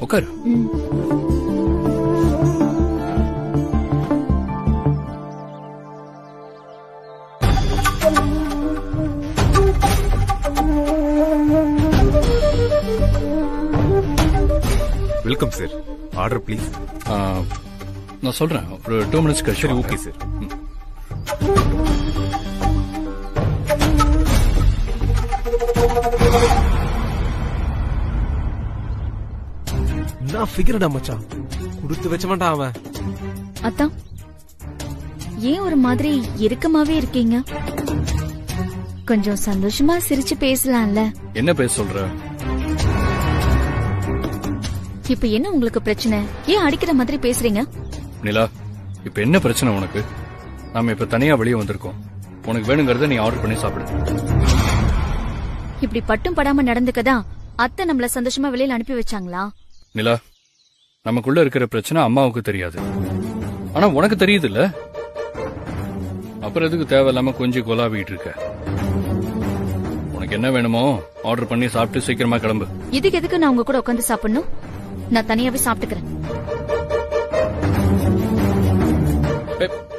உட்காரு. Welcome sir. Order please. நான் சொல்றேன், ஒரு 2 மினிட்ஸ் கழிச்சு. சரி, ஓகே சார். நான் ஃபிகர்டா மச்சான், கொடுத்து வச்ச மாட்டான் அவன். அத்தான், ஏன் ஒரு மாதிரி இறுக்கமாவே இருக்கீங்க? கொஞ்சம் சந்தோஷமா சிரிச்சு பேசலாம்ல. என்ன பேச சொல்ற? இப்ப என்ன உங்களுக்கு பிரச்சனை? ஏன் அடிக்கிற மாதிரி பேசுறீங்க? நிலா, இப்ப என்ன பிரச்சனை உனக்கு? நாம இப்ப தனியா வெளியே வந்திருக்கோம். உனக்கு வேணுங்கிறத நீ ஆர்டர் பண்ணி சாப்பிடு. இப்படி பட்டும் படாம நடந்துக்கதா அத்தை நம்மள சந்தோஷமா வெளியில அனுப்பி வச்சாங்களா? நிலா, நமக்குள்ள இருக்கிற பிரச்சனை அம்மாவுக்கு தெரியாது, ஆனா உனக்கு தெரியுது இல்ல? அப்புறம் எதுக்கு தேவையில்லாம கொஞ்சம் கொலாவிட்டு இருக்க? உனக்கு என்ன வேணுமோ ஆர்டர் பண்ணி சாப்பிட்டு சீக்கிரமா கிளம்பு. இதுக்கு எதுக்கு நான் உங்க கூட உட்காந்து சாப்பிடணும்? நான் தனியாவே சாப்பிட்டுக்கிறேன்.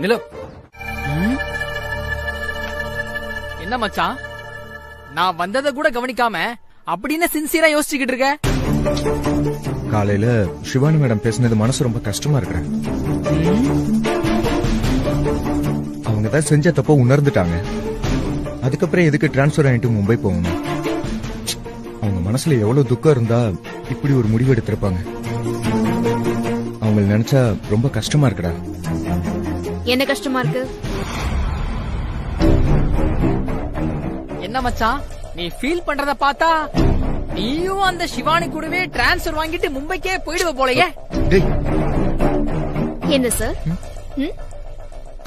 நிலா, என்ன மச்சான், நான் வந்ததை கூட கவனிக்காம அப்படின்னு சின்சியரா யோசிச்சுக்கிட்டு இருக்க? காலையில சிவானி மேடம் பேசினது மனசு ரொம்ப கஷ்டமா இருக்கிறேன். அவங்க தான் செஞ்ச தப்ப உணர்ந்துட்டாங்க. அதுக்கப்புறம் எதுக்கு டிரான்ஸ்பர் ஆயிட்டு மும்பை போகணும்? அவங்க மனசுல எவ்வளவு துக்கம் இருந்தா இப்படி ஒரு முடிவு எடுத்திருப்பாங்க. அவங்க நினைச்சா ரொம்ப கஷ்டமா இருக்குடா. என்ன கஷ்டமா இருக்கு? என்ன மச்சான், நீ ஃபீல் பண்றத பார்த்தா நீயும் அந்த சிவானி கூடவே டிரான்ஸ்பர் வாங்கிட்டு மும்பைக்கே போயிடுவ போலயே. என்ன சார்,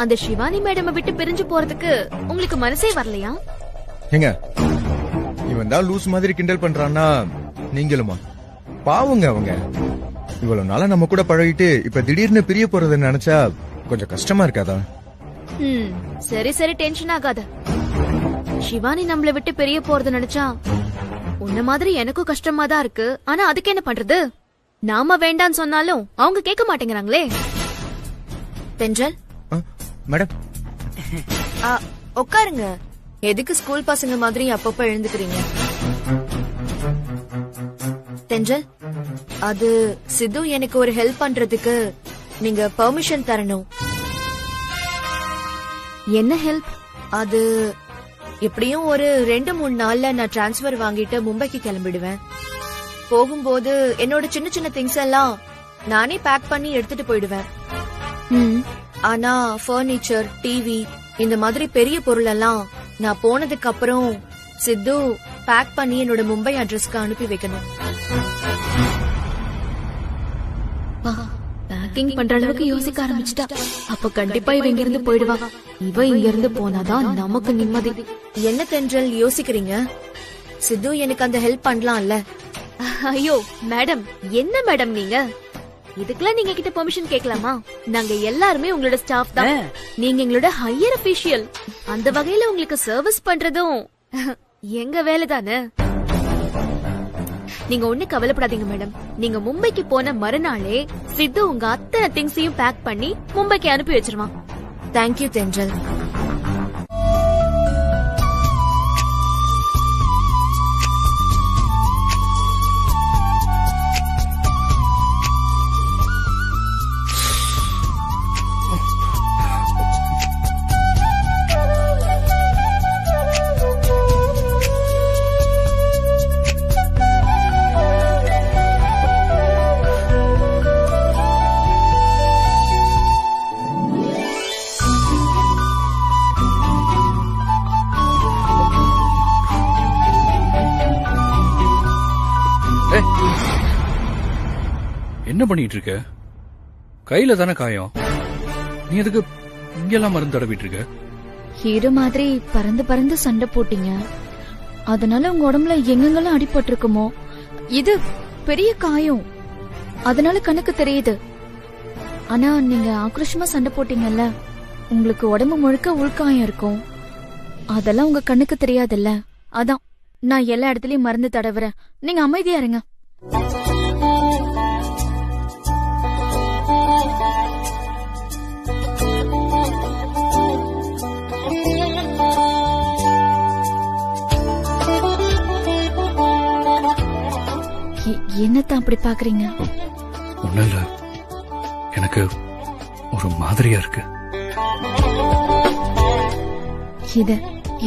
அந்த சிவானி மேடம் விட்டு பிரிஞ்சு போறதுக்கு உங்களுக்கு மனசே வரலையா? ஏங்க, இவன் தான் லூஸ் மாதிரி கிண்டல் பண்றான்னா நீங்களுமா? பாவுங்க அவங்க. இவ்வளவு நாளா நம்ம கூட பழகிட்டு இப்ப திடீர்னு பிரிய போறத நினைச்சா கொஞ்சம் கஷ்டமா இருக்காதா? சரி சரி, டென்ஷன் ஆகாத. சிவானி நம்மள விட்டு பிரிய போறது நினைச்சா உன்ன மாதிரி எனக்கும் கஷ்டமா தான் இருக்கு. ஆனா அதுக்கு என்ன பண்றது? நாம வேண்டான்னு சொன்னாலும் அவங்க கேட்க மாட்டேங்கிறாங்களே. தென்றல் மேடம், உட்காருங்க. எதுக்கு ஸ்கூல் பசங்க மாதிரி அப்பப்ப எழுந்துக்கிறீங்க? தென்றல், அது சித்து எனக்கு ஒரு ஹெல்ப் பண்றதுக்கு நீங்க பெர்மிஷன் தரணும். என்ன ஹெல்ப்? அது எப்படியும் ஒரு 2-3 நாள்ல நான் டிரான்ஸ்பர் வாங்கிட்டு மும்பைக்கு கிளம்பிடுவேன். போகும்போது என்னோட சின்ன சின்ன திங்ஸ் எல்லாம் நானே பேக் பண்ணி எடுத்துட்டு போயிடுவேன். ஆனா பர்னிச்சர், டிவி இந்த மாதிரி பெரிய பொருள் எல்லாம் நான் போனதுக்கு அப்புறம் சித்து பேக் பண்ணி என்னோட மும்பை அட்ரஸ்க்கு அனுப்பி வைக்கணும். பேக்கிங் பண்ற அளவுக்கு யோசிக்க ஆரம்பிச்சிட்டா. அப்ப கண்டிப்பா இவ இங்க இருந்து போயிடுவா. இவ இங்க இருந்து போனாதான் நமக்கு நிம்மதி. என்ன தென்றல் யோசிக்கிறீங்க? சித்து எனக்கு அந்த ஹெல்ப் பண்ணலாம்ல? ஐயோ மேடம், என்ன மேடம் நீங்க? இதுக்கெல்லாம் நீங்க கிட்ட பெர்மிஷன் கேட்கலாமா? நாங்க எல்லாருமே உங்களோட ஸ்டாஃப் தான். நீங்க எங்களோட ஹையர் அபிஷியல். அந்த வகையில உங்களுக்கு சர்வீஸ் பண்றதும் எங்க வேலை தானே. நீங்க ஒண்ணு கவலைப்படாதீங்க மேடம். நீங்க மும்பைக்கு போன மறுநாளே சித்து உங்க அத்தனை திங்ஸையும் பேக் பண்ணி மும்பைக்கு அனுப்பி வச்சிருவான். தேங்க்யூ தென்றல். என்ன பண்ணிட்டு இருக்க? கையில தானே காயம். நீ எதுக்கு இங்கெல்லாம் மருந்து தடவிட்டு இருக்க? ஹீரோ மாதிரி பறந்து பறந்து சண்டை போட்டீங்க. அதனால உங்க உடம்புல எங்கெங்கெல்லாம் அடிபட்டிருக்குமோ, இது பெரிய காயம். அதனால கணக்கு தெரியுது. ஆனா நீங்க ஆக்ரோஷமா சண்டை போட்டீங்கல்ல, உங்களுக்கு உடம்பு முழுக்க உள்காயம் இருக்கும். அதெல்லாம் உங்க கண்ணுக்கு தெரியாதுல்ல. அதான் நான் எல்லா இடத்துலயும் மருந்து தடவுறேன். நீங்க அமைதியா இருங்க. என்னத்தான் அப்படி பாக்குறீங்க? ஒண்ணும் இல்ல, எனக்கு ஒரு மாதிரியா இருக்கு.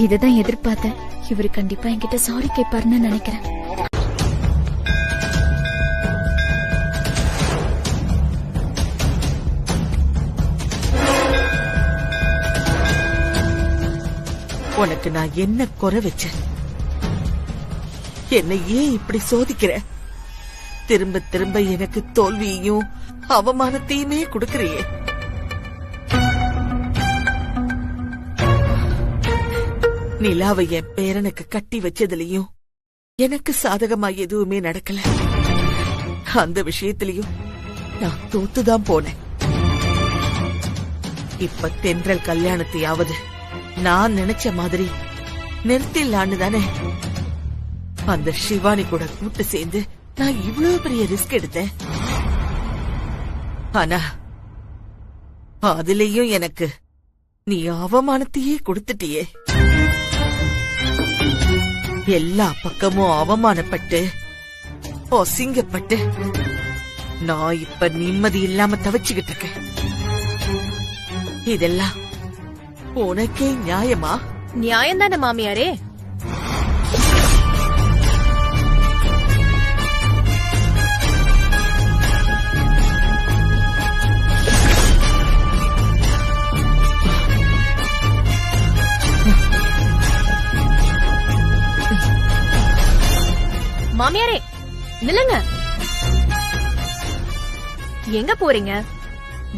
இததான் எதிர்பார்த்தேன். இவரு கண்டிப்பா என்கிட்ட சாரி கேட்பாருன்னு நினைக்கிறேன். உனக்கு நான் என்ன குறை வச்சேன்? என்னை ஏன் இப்படி சோதிக்கிற? திரும்ப திரும்ப எனக்கு தோல்வியையும் அவமானத்தையுமே கொடுக்கறியே. நிலாவை என் பேரனுக்கு கட்டி வச்சதுலயும் எனக்கு சாதகமா எதுவுமே நடக்கல. அந்த விஷயத்திலயும் நான் தோத்துதான் போனேன். இப்ப தென்றல் கல்யாணத்தையாவது நான் நினைச்ச மாதிரி நிறுத்திடலான்னு தானே அந்த சிவானி கூட கூட்டு சேர்ந்து நான் இவ்வளவு பெரிய ரிஸ்க் எடுத்தேன். ஆனா அதுலயும் எனக்கு நீ அவமானத்தையே கொடுத்துட்டியே. எல்லா பக்கமும் அவமானப்பட்டு அசிங்கப்பட்டு நான் இப்ப நிம்மதி இல்லாம தவிச்சுக்கிட்டு இருக்கேன். இதெல்லாம் உனக்கே நியாயமா? நியாயம் தானே மாமியாரே. மாமியாரே நில்லுங்க. எங்க போறீங்க?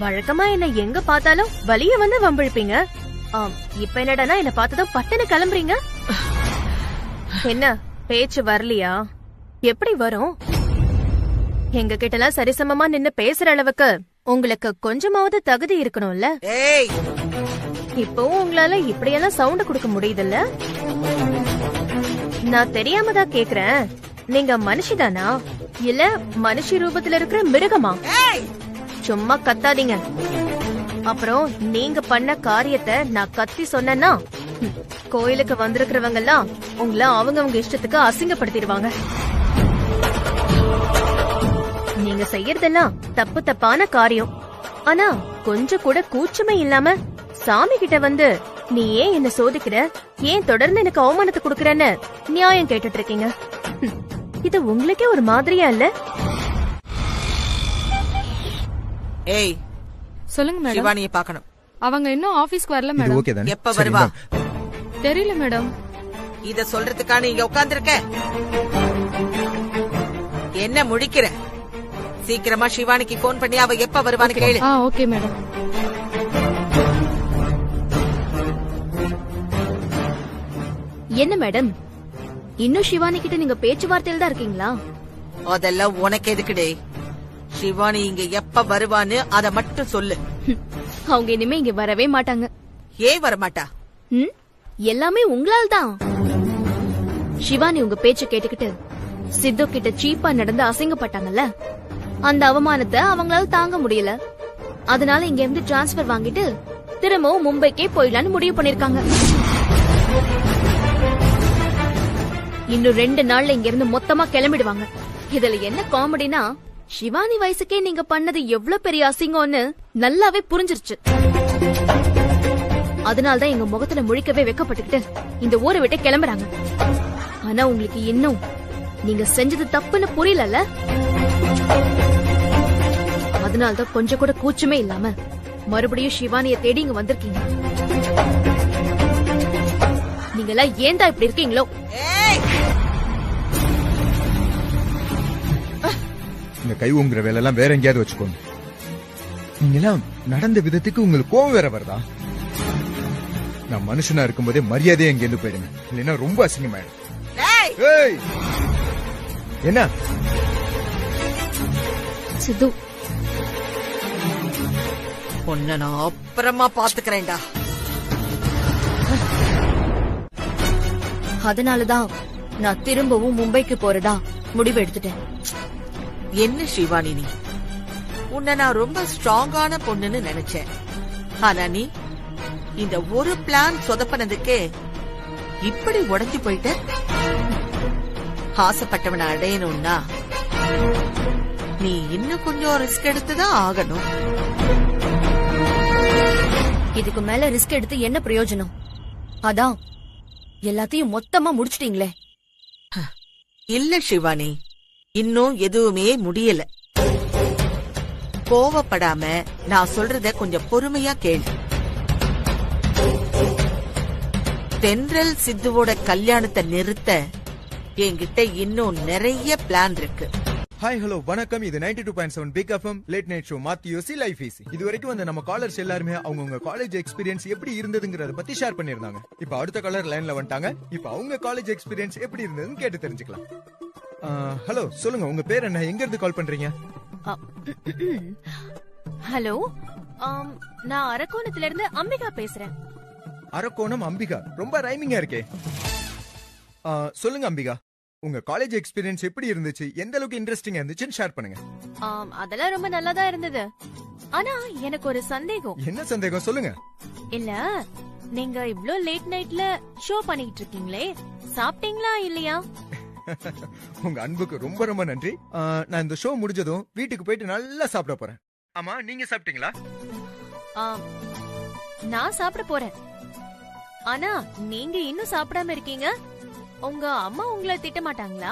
வழக்கமா என்ன எங்க பார்த்தாலும் வலிய வந்து வம்பிழுப்பீங்க. இப்ப என்னடா என்ன பார்த்ததும் பட்டுன்னு கிளம்புறீங்க? என்ன பேச்சு வரலையா? எப்படி வரும்? எங்க கிட்ட எல்லாம் சரிசமமா நின்னு பேசுற அளவுக்கு உங்களுக்கு கொஞ்சமாவது தகுதி இருக்கணும்ல. இப்போ உங்களால இப்படியெல்லாம் சவுண்ட் கொடுக்க முடியுதுல்ல? நான் தெரியாம தான் கேக்குறேன். நீங்க மனுஷிதானா இல்ல மனுஷி ரூபத்துல இருக்கிற மிருகமா? சும்மா கத்தாதீங்க. அப்புறம் நீங்க பண்ண காரியத்தை நான் கத்தி சொன்னேன்னா கோயிலுக்கு வந்திருக்கிறவங்க எல்லாம் உங்களை அவங்க இஷ்டத்துக்கு அசிங்கப்படுத்திடுவாங்க. நீங்க செய்யறதெல்லாம் தப்பு தப்பான காரியம். ஆனா கொஞ்சம் கூட கூச்சமே இல்லாம சாமி கிட்ட வந்து நீ ஏன் என்ன சோதிக்கிற, ஏன் தொடர்ந்து எனக்கு அவமானத்தை குடுக்கறன்னு நியாயம் கேட்டுட்டு இருக்கீங்க. இது உங்களுக்கே ஒரு மாதிரியா இல்ல? ஏய் சொல்லுங்க மேடம். சிவானியை பார்க்கணும். அவங்க இன்னும் ஆபீஸ்க்கு வரல இது மேடம். ஓகே தானே? எப்ப சரி, வருவா? இந்தாங்க. தெரியல மேடம். இத சொல்றதுக்கான இங்க உட்கார்ந்திருக்க? என்ன முழிக்கிற? சீக்கிரமா சிவானிக்கு போன் பண்ணி அவ எப்ப வருவான்னு கேளு. Okay madam. என்ன மேடம், இன்னும் சிவானி கிட்ட நீங்க பேச்சுவார்த்தையில தான் இருக்கீங்களா? அதெல்லாம் உனக்கு எதுக்குடே? சிவானி இங்க எப்ப வருவான்னு அத மட்டும் சொல்லு. அவங்க இனிமே இங்க வரவே மாட்டாங்க. ஏன் வரமாட்டா? எல்லாமே உங்களால் தான். சிவானி உங்க பேச்சு கேட்டுக்கிட்டு சித்து கிட்ட சீப்பா நடந்து அசிங்கப்பட்டாங்கல்ல, அந்த அவமானத்தை அவங்களால தாங்க முடியல. அதனால இங்க இருந்து டிரான்ஸ்பர் வாங்கிட்டு திரும்பவும் மும்பைக்கே போயிடலான்னு முடிவு பண்ணிருக்காங்க. இன்னும் 2 நாள்ல இங்க இருந்து மொத்தமா கிளம்பிடுவாங்க. இதுல என்ன காமெடினா, சிவானி வயசுக்கே நீங்க பண்ணது எவ்வளவு பெரிய அசிங்கம்னு நல்லாவே புரிஞ்சிருச்சு. அதனால்தான் எங்க முகத்துல முழிக்கவே வெக்கப்பட்டுக்கிட்டு இந்த ஊரை விட்டு கிளம்புறாங்க. ஆனா உங்களுக்கு இன்னும் நீங்க செஞ்சது தப்புன்னு புரியல. அதனால்தான் கொஞ்சம் கூட கூச்சமே இல்லாம மறுபடியும் சிவானிய தேடி இங்க வந்திருக்கீங்க. நீங்க எல்லாம் ஏன்டா இப்படி இருக்கீங்களோ? இந்த கை ஊங்குற வேலை எல்லாம் வேற எங்கேயாவது வச்சுக்கோங்க. நீங்க எல்லாம் நடந்த விதத்துக்கு உங்களுக்கு கோவம் வேற வருதா? நான் மனுஷனா இருக்கும்போதே மரியாதையா இங்க இருந்து போயிடுங்க, இல்லைன்னா ரொம்ப அசிங்கமாயிடும். டேய், ஏய், என்ன சித்து, உன்னை நான் அப்புறமா பாத்துக்கிறேன்டா. அதனாலதான் நான் திரும்பவும் மும்பைக்கு போறதா முடிவு எடுத்துட்டேன். என்ன சிவானி நீ? உன்னை நான் ரொம்ப ஸ்ட்ராங்கான பொண்ணுன்னு நினைச்சேன். ஆனா நீ இந்த ஒரு பிளான் சொதப்பனதுக்கே இப்படி உடைஞ்சு போயிட்ட. ஆசைப்பட்டவனை அடையணும்னா நீ இன்னும் கொஞ்சம் ரிஸ்க் எடுத்துதான் ஆகணும். இதுக்கு மேல ரிஸ்க் எடுத்து என்ன பிரயோஜனம்? அதான் எல்லாத்தையும் மொத்தமா முடிச்சிட்டீங்களே. இல்ல சிவானி, இன்னும் எதுவுமே முடியல. கோவப்படாம நான் சொல்றத கொஞ்சம் பொறுமையா கேளு. தென்றல் சித்துவோட கல்யாணத்தை நிறுத்த என்கிட்ட இன்னும் நிறைய பிளான் இருக்கு. ஹாய் ஹலோ வணக்கம். இது 92.7 big FM late night show Maathiyosi life easy. இது வரைக்கும் வந்து நம்ம காலர்ஸ் எல்லாருமே அவங்க காலேஜ் எக்ஸ்பீரியன்ஸ் எப்படி இருந்ததுங்கறத பத்தி ஷேர் பண்ணிருந்தாங்க. இப்போ அடுத்த காலர் லைன்ல வந்துட்டாங்க. இப்போ அவங்க காலேஜ் எக்ஸ்பீரியன்ஸ் எப்படி இருந்ததுன்னு கேட்டு தெரிஞ்சுக்கலாம். ஹலோ, சொல்லுங்க, உங்க பேர் என்ன, எங்க இருந்து கால் பண்றீங்க? ஹலோ, நான் அரக்கோணத்துல இருந்து அம்பிகா பேசுறேன். அரக்கோணம் அம்பிகா, ரொம்ப ரைமிங்கா இருக்கே. சொல்லுங்க அம்பிகா, உங்க காலேஜ் எக்ஸ்பீரியன்ஸ் எப்படி இருந்துச்சு, எந்த அளவுக்கு இன்ட்ரெஸ்டிங்கா இருந்துச்சுன்னு ஷேர் பண்ணுங்க. அதெல்லாம் ரொம்ப நல்லாதான் இருந்தது. ஆனா எனக்கு ஒரு சந்தேகம். என்ன சந்தேகம், சொல்லுங்க. இல்ல, நீங்க இவ்ளோ லேட் நைட்ல ஷோ பண்ணிட்டு இருக்கீங்களே, சாப்பிட்டீங்களா இல்லையா? உங்க அன்புக்கு ரொம்ப ரொம்ப நன்றி. நான் இந்த ஷோ முடிஞ்சதும் வீட்டுக்கு போயிட்டு நல்லா சாப்பிட போறேன். ஆமா, நீங்க சாப்பிட்டீங்களா? நான் சாப்பிட போறேன். ஆனா நீங்க இன்னும் சாப்பிடாம இருக்கீங்க. உங்க அம்மா உங்களை திட்ட மாட்டாங்களா?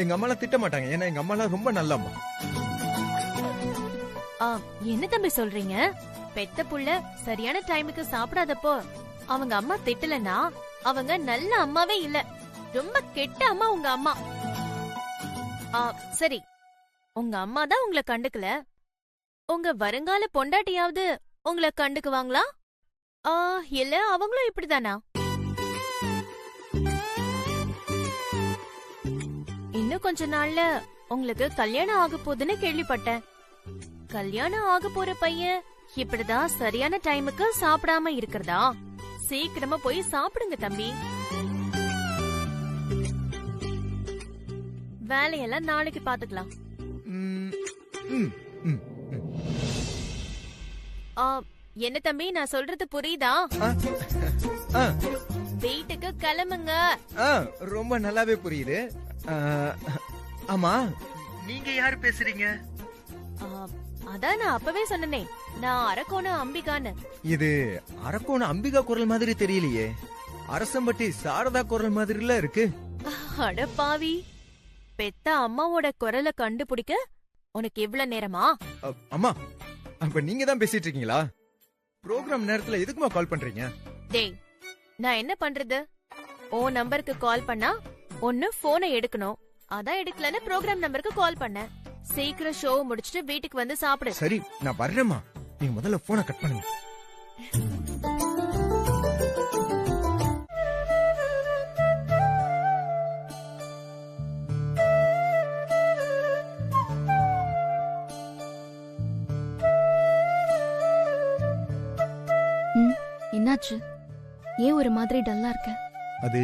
எங்க அம்மா திட்ட மாட்டாங்க, ஏன்னா எங்க அம்மா ரொம்ப நல்ல அம்மா. என்ன தம்பி சொல்றீங்க? பெத்த புள்ள சரியான டைமுக்கு சாப்பிடாதப்போ அவங்க அம்மா திட்டலனா அவங்க நல்ல அம்மாவே இல்ல, ரொம்ப கெட்ட அம்மா உங்க அம்மா. சரி, உங்க அம்மா தான் உங்களை கண்டுக்கல, உங்க வருங்கால பொண்டாட்டியாவது உங்களை கண்டுக்குவாங்களா? இல்ல அவங்களும் இப்படிதானா? இன்னும் கொஞ்ச நாள்ல உங்களுக்கு கல்யாணம் ஆக போகுதுன்னு கேள்விப்பட்டேன். கல்யாணம் ஆக போற பையன் இப்படிதான் சரியான டைமுக்கு சாப்பிடாம இருக்கிறதா? சீக்கிரமா போய் சாப்பிடுங்க தம்பி. வேலையெல்லாம் நாளைக்கு பாத்துக்கலாம். என்ன தம்பி, நான் சொல்றது புரியுதா? வீட்டுக்கு கிளம்புங்க. ரொம்ப நல்லாவே புரியுது. ஆமா, நீங்க யாரு பேசுறீங்க? அதான் நான் அப்பவே சொன்னனே, நான் அரக்கோணம் அம்பிகான்னு. இது அரக்கோணம் அம்பிகா குரல் மாதிரி தெரியலையே, அரசம்பட்டி சாரதா குரல் மாதிரில இருக்கு. அட பாவி, பெத்த அம்மாவோட குரலை கண்டுபிடிக்க உனக்கு இவ்வளவு நேரமா? அம்மா, அப்ப நீங்க தான் பேசிட்டு இருக்கீங்களா? ப்ரோக்ராம் நேரத்துல எதுக்குமா கால் பண்றீங்க? டேய், நான் என்ன பண்றது? ஓ நம்பருக்கு கால் பண்ணா ஒன்னு போனை எடுக்கணும், அதான் எடுக்கலன்னு ப்ரோக்ராம் நம்பருக்கு கால் பண்ண. சீக்கிரம் ஷோ முடிச்சிட்டு வீட்டுக்கு வந்து சாப்பிடு. சரி, நான் வர்றேம்மா. நீங்க முதல்ல போனை கட் பண்ணுங்க. என்னாச்சு? ஏன் ஒரு மாதிரி டல்லா இருக்க? அது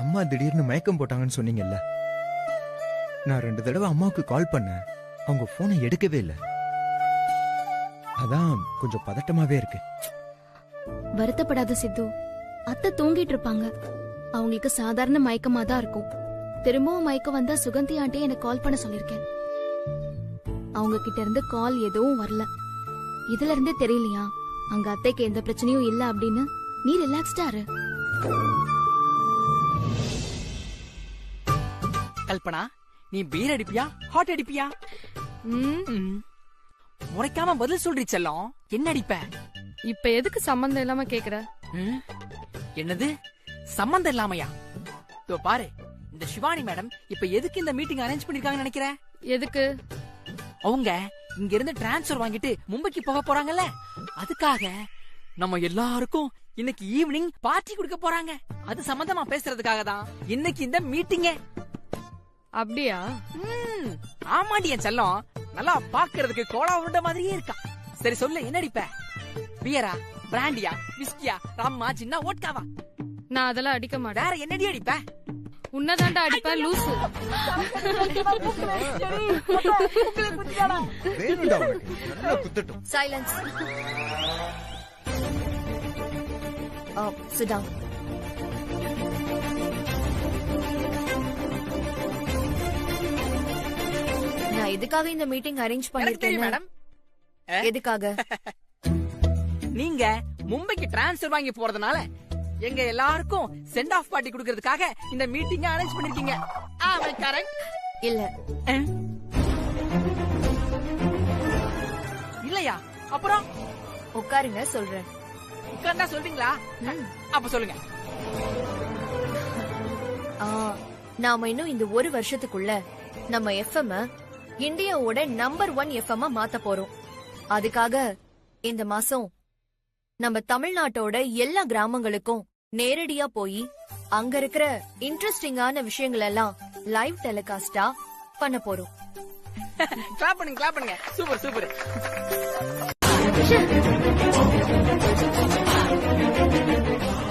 அம்மா திடீர்னு மயக்கம் போட்டாங்கன்னு சொன்னீங்கல்ல, நான் 2 தடவை அம்மாவுக்கு கால் பண்ணேன், அவங்க போனை எடுக்கவே இல்ல. அதான் கொஞ்சம் பதட்டமாவே இருக்கு. வருத்தப்படாத சித்து, அத்தை தூங்கிட்டு இருப்பாங்க. அவங்களுக்கு சாதாரண மயக்கமா தான் இருக்கும். திரும்பவும் மயக்கம் வந்தா சுகந்தி ஆண்டி எனக்கு கால் பண்ண சொல்லிருக்கேன். அவங்க கிட்ட இருந்து கால் எதுவும் வரல. இதுல இருந்தே தெரியலையா அங்க அத்தைக்கு எந்த பிரச்சனையும் இல்ல அப்படின்னு? நீ ரிலாக்ஸ்டா இரு. கல்பனா, நீ பீர் அடிப்பியா ஹாட் அடிப்பியா? முறைக்காம பதில் சொல்றீ செல்லம். என்ன அடிப்ப? இப்ப எதுக்கு சம்பந்தம் இல்லாம கேக்குற? என்னது சம்பந்தம் இல்லாமையா? இதோ பாரு, இந்த சிவானி மேடம் இப்ப எதுக்கு இந்த மீட்டிங் அரேஞ்ச் பண்ணிருக்காங்கன்னு நினைக்கிற? எதுக்கு? அவங்க இங்க இருந்து டிரான்ஸ்பர் வாங்கிட்டு மும்பைக்கு போக போறாங்கல்ல, அதுக்காக நம்ம எல்லாருக்கும் இன்னைக்கு ஈவினிங் பார்ட்டி கொடுக்க போறாங்க. அது சம்பந்தமா பேசுறதுக்காக தான் இன்னைக்கு இந்த மீட்டிங்கே. அப்படியா? ஆமாடி என் செல்லம், நல்லா பாக்குறதுக்கு கோலா உருண்ட மாதிரியே இருக்கா. சரி சொல்லு, என்ன அடிப்ப? பியரா, பிராண்டியா, விஸ்கியா, ரம்மா, சின்ன ஓட்காவா? நான் அதெல்லாம் அடிக்க மாட்டேன். வேற என்னடி அடிப்ப? உன்னதாண்டா அடிப்பேன் லூசு. வேணும்டா உனக்கு. நல்லா குத்தட்டும். சைலன்ஸ். Sit down. நான் எதுக்காக இந்த மீட்டிங் அரேஞ்ச் எனக்கு தெரியும் பண்ணிருக்கேன்? மேடம். எதுக்காக? நீங்க மும்பைக்கு டிரான்ஸ்ஃபர் வாங்கி போறதுனால எங்க எல்லாருக்கும் சென்ட் ஆஃப் பார்ட்டி கொடுக்கிறதுக்காக இந்த மீட்டிங் அரேஞ்ச் பண்ணிருக்கீங்க. கரெக்ட் இல்ல. இல்லையா? அப்புறம் உட்காருங்க சொல்றேன். உட்கார்ந்தா சொல்றீங்களா? அப்ப சொல்லுங்க. நாம இன்னும் இந்த ஒரு வருஷத்துக்குள்ள நம்ம எஃப்எம் இந்தியாவோட நம்பர் 1 எஃப்எம் மாத்த போறோம். அதுக்காக இந்த மாசம் நம்ம தமிழ்நாட்டோட எல்லா கிராமங்களுக்கும் நேரடியா போய் அங்க இருக்கிற இன்ட்ரெஸ்டிங்கான விஷயங்கள் எல்லாம் லைவ் டெலிகாஸ்டா பண்ண போறோம். கிளாப் பண்ணுங்க, கிளாப் பண்ணுங்க. Super super.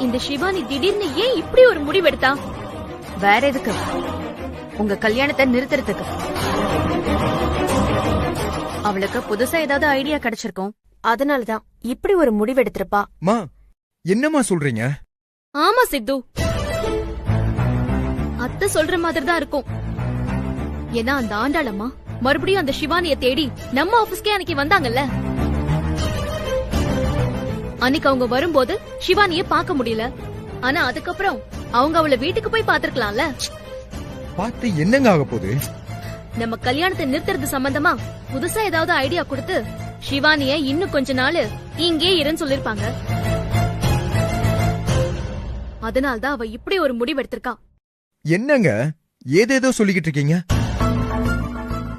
இந்த சிவானி திடீர்னு ஏன் இப்படி ஒரு முடிவெடுத்தா? வேற எதுக்கு? உங்க கல்யாணத்தை நிறுத்துறதுக்கு. அவளுக்கு புதுசா ஏதாவது ஐடியா கிடைச்சிருக்கும், அதனாலதான் இப்படி ஒரு முடிவெடுத்திருப்பா. மா, என்னம்மா சொல்றீங்க? ஆமா சித்து, அத்தை சொல்ற மாதிரி தான் இருக்கும். ஏன்னா அந்த ஆண்டாளம்மா மறுபடியும் அந்த சிவானிய தேடி நம்ம ஆபீஸ்க்கே அன்னைக்கு வந்தாங்கல்ல. அன்னைக்கு அவங்க வரும்போது சிவானிய பார்க்க முடியல. ஆனா அதுக்கப்புறம் அவங்க அவளை வீட்டுக்கு போய் பாத்துருக்கலாம்ல. பார்த்து என்னங்க ஆக போகுது? நம்ம கல்யாணத்தை நிறுத்துறது சம்பந்தமா புதுசா ஏதாவது ஐடியா கொடுத்து சிவானிய இன்னும் கொஞ்ச நாள் இங்கே இருன்னு சொல்லிருப்பாங்க. அதனால்தான் அவ இப்படி ஒரு முடிவு எடுத்திருக்கா. என்னங்க ஏதேதோ சொல்லிக்கிட்டு இருக்கீங்க?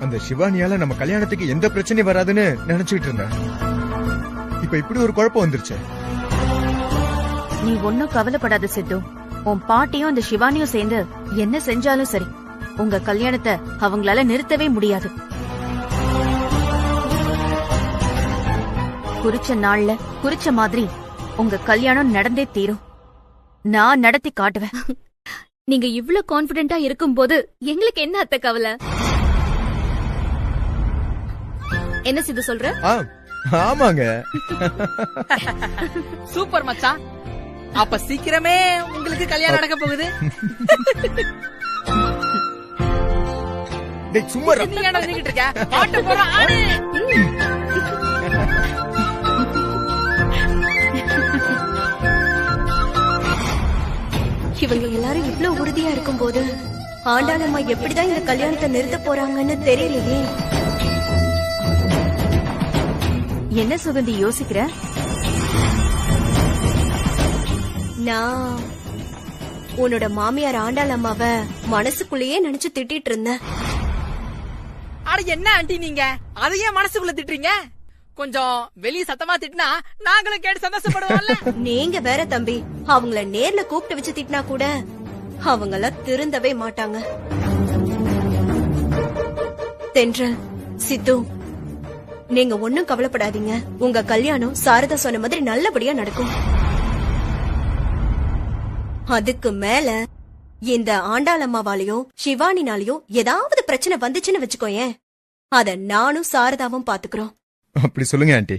அந்த சிவானியால நம்ம கல்யாணத்துக்கு எந்த பிரச்சனையும் வராதுன்னு நினைச்சுக்கிட்டு இருந்தேன். இப்ப இப்படி ஒரு குழப்பம் வந்துருச்சு. நீ ஒன்னும் கவலைப்படாத சித்து. உன் பாட்டியும் அந்த சிவானியும் சேர்ந்து என்ன செஞ்சாலும் சரி, உங்க கல்யாணத்தை அவங்களால நிறுத்தவே முடியாது. குறிச்ச நாள்ல குறிச்ச மாதிரி உங்க கல்யாணம் நடந்தே தீரும். நான் நடத்தி காட்டுவேன். நீங்க இவ்ளோ கான்பிடென்டா இருக்கும்போது எங்களுக்கு என்ன அத்தை கவலை? என்ன சித்து சொல்ற? ஆமாங்க. சூப்பர் மச்சான். அப்ப சீக்கிரமே உங்களுக்கு கல்யாணம் நடக்க போகுது. டேய் சும்மா இரு. நீ என்ன நின்னுட்டு இருக்க? பாட்டு போற ஆடு. இவங்க எல்லாரும் இவ்ளோ உறுதியா இருக்கும்போது ஆண்டாளம்மா எப்படிதான் இந்த கல்யாணத்தை நிறுத்த போறாங்கன்னு தெரியலையே. என்ன சுகந்தி யோசிக்கிற? நான் உன்னோட மாமியார் ஆண்டாளம்மாவ மனசுக்குள்ளேயே நினைச்சு திட்டிட்டு இருந்தேன். அட என்ன ஆண்டி நீங்க அதையே மனசுக்குள்ள திட்டுறீங்க? கொஞ்சம் வெளிய சத்தமா திட்டினா நாங்களும் கேட்டு சந்தோஷப்படுவோம்ல. நீங்க வேற தம்பி, அவங்கள நேர்ல கூப்பிட்டு வச்சு திட்டினா கூட அவங்கள திருந்தவே மாட்டாங்க. தென்றல், சித்து, நீங்க ஒன்னும் கவலைப்படாதீங்க. உங்க கல்யாணம் சாரதா சொன்ன மாதிரி நல்லபடியா நடக்கும். அதுக்கு மேல இந்த ஆண்டாளம்மாவாலையும் சிவானினாலையும் ஏதாவது பிரச்சனை வந்துச்சுன்னு வச்சுக்கோயேன், அத நானும் சாரதாவும் பாத்துக்கிறோம். அப்படி சொல்லுங்க ஆண்டி.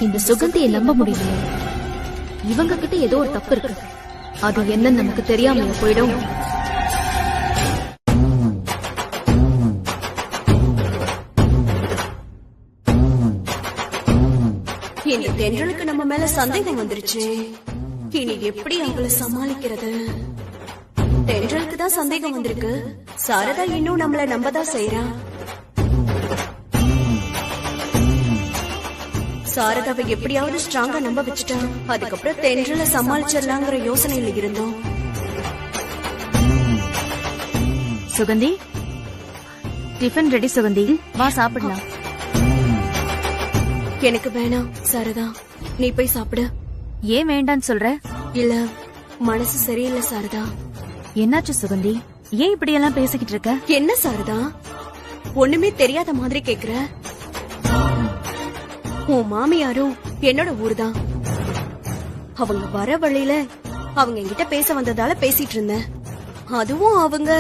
இந்த சுகந்தியை நம்ப முடியல. இவங்க கிட்ட ஏதோ ஒரு தப்பு இருக்கு. அது என்னன்னு நமக்கு தெரியாம போயிடும். இந்த தென்றலுக்கு நம்ம மேல சந்தேகம் வந்துருச்சு. இனி எப்படி அவங்கள சமாளிக்கிறது? தென்றலுக்கு தான் சந்தேகம் வந்திருக்கு. சாரதா இன்னும் நம்மள நம்பதான் செய்யறா. சாரதாவை எப்படியாவது ஸ்ட்ராங்கா நம்ப வச்சுட்டா அதுக்கப்புறம் தென்றல சமாளிச்சிடலாங்கிற யோசனையில இருந்தோம். சுகந்தி, டிஃபன் ரெடி சுகந்தி, வா சாப்பிடலாம். எனக்கு வேணாம் சாரதா, நீ போய் சாப்பிடு. ஏன் வேண்டான்னு சொல்ற? இல்ல, மனசு சரியில்லை சாரதா. என்னாச்சு சுகந்தி? ஏன் இப்படி எல்லாம் பேசிக்கிட்டு இருக்க? என்ன சாரதா, ஒண்ணுமே தெரியாத மாதிரி கேக்குற? உன் மாமியாரும் என்னோட ஊர்தான். அவங்க வர வழியில அவங்க என்கிட்ட பேச வந்ததால பேசிட்டு இருந்தேன். அதுவும் அவங்க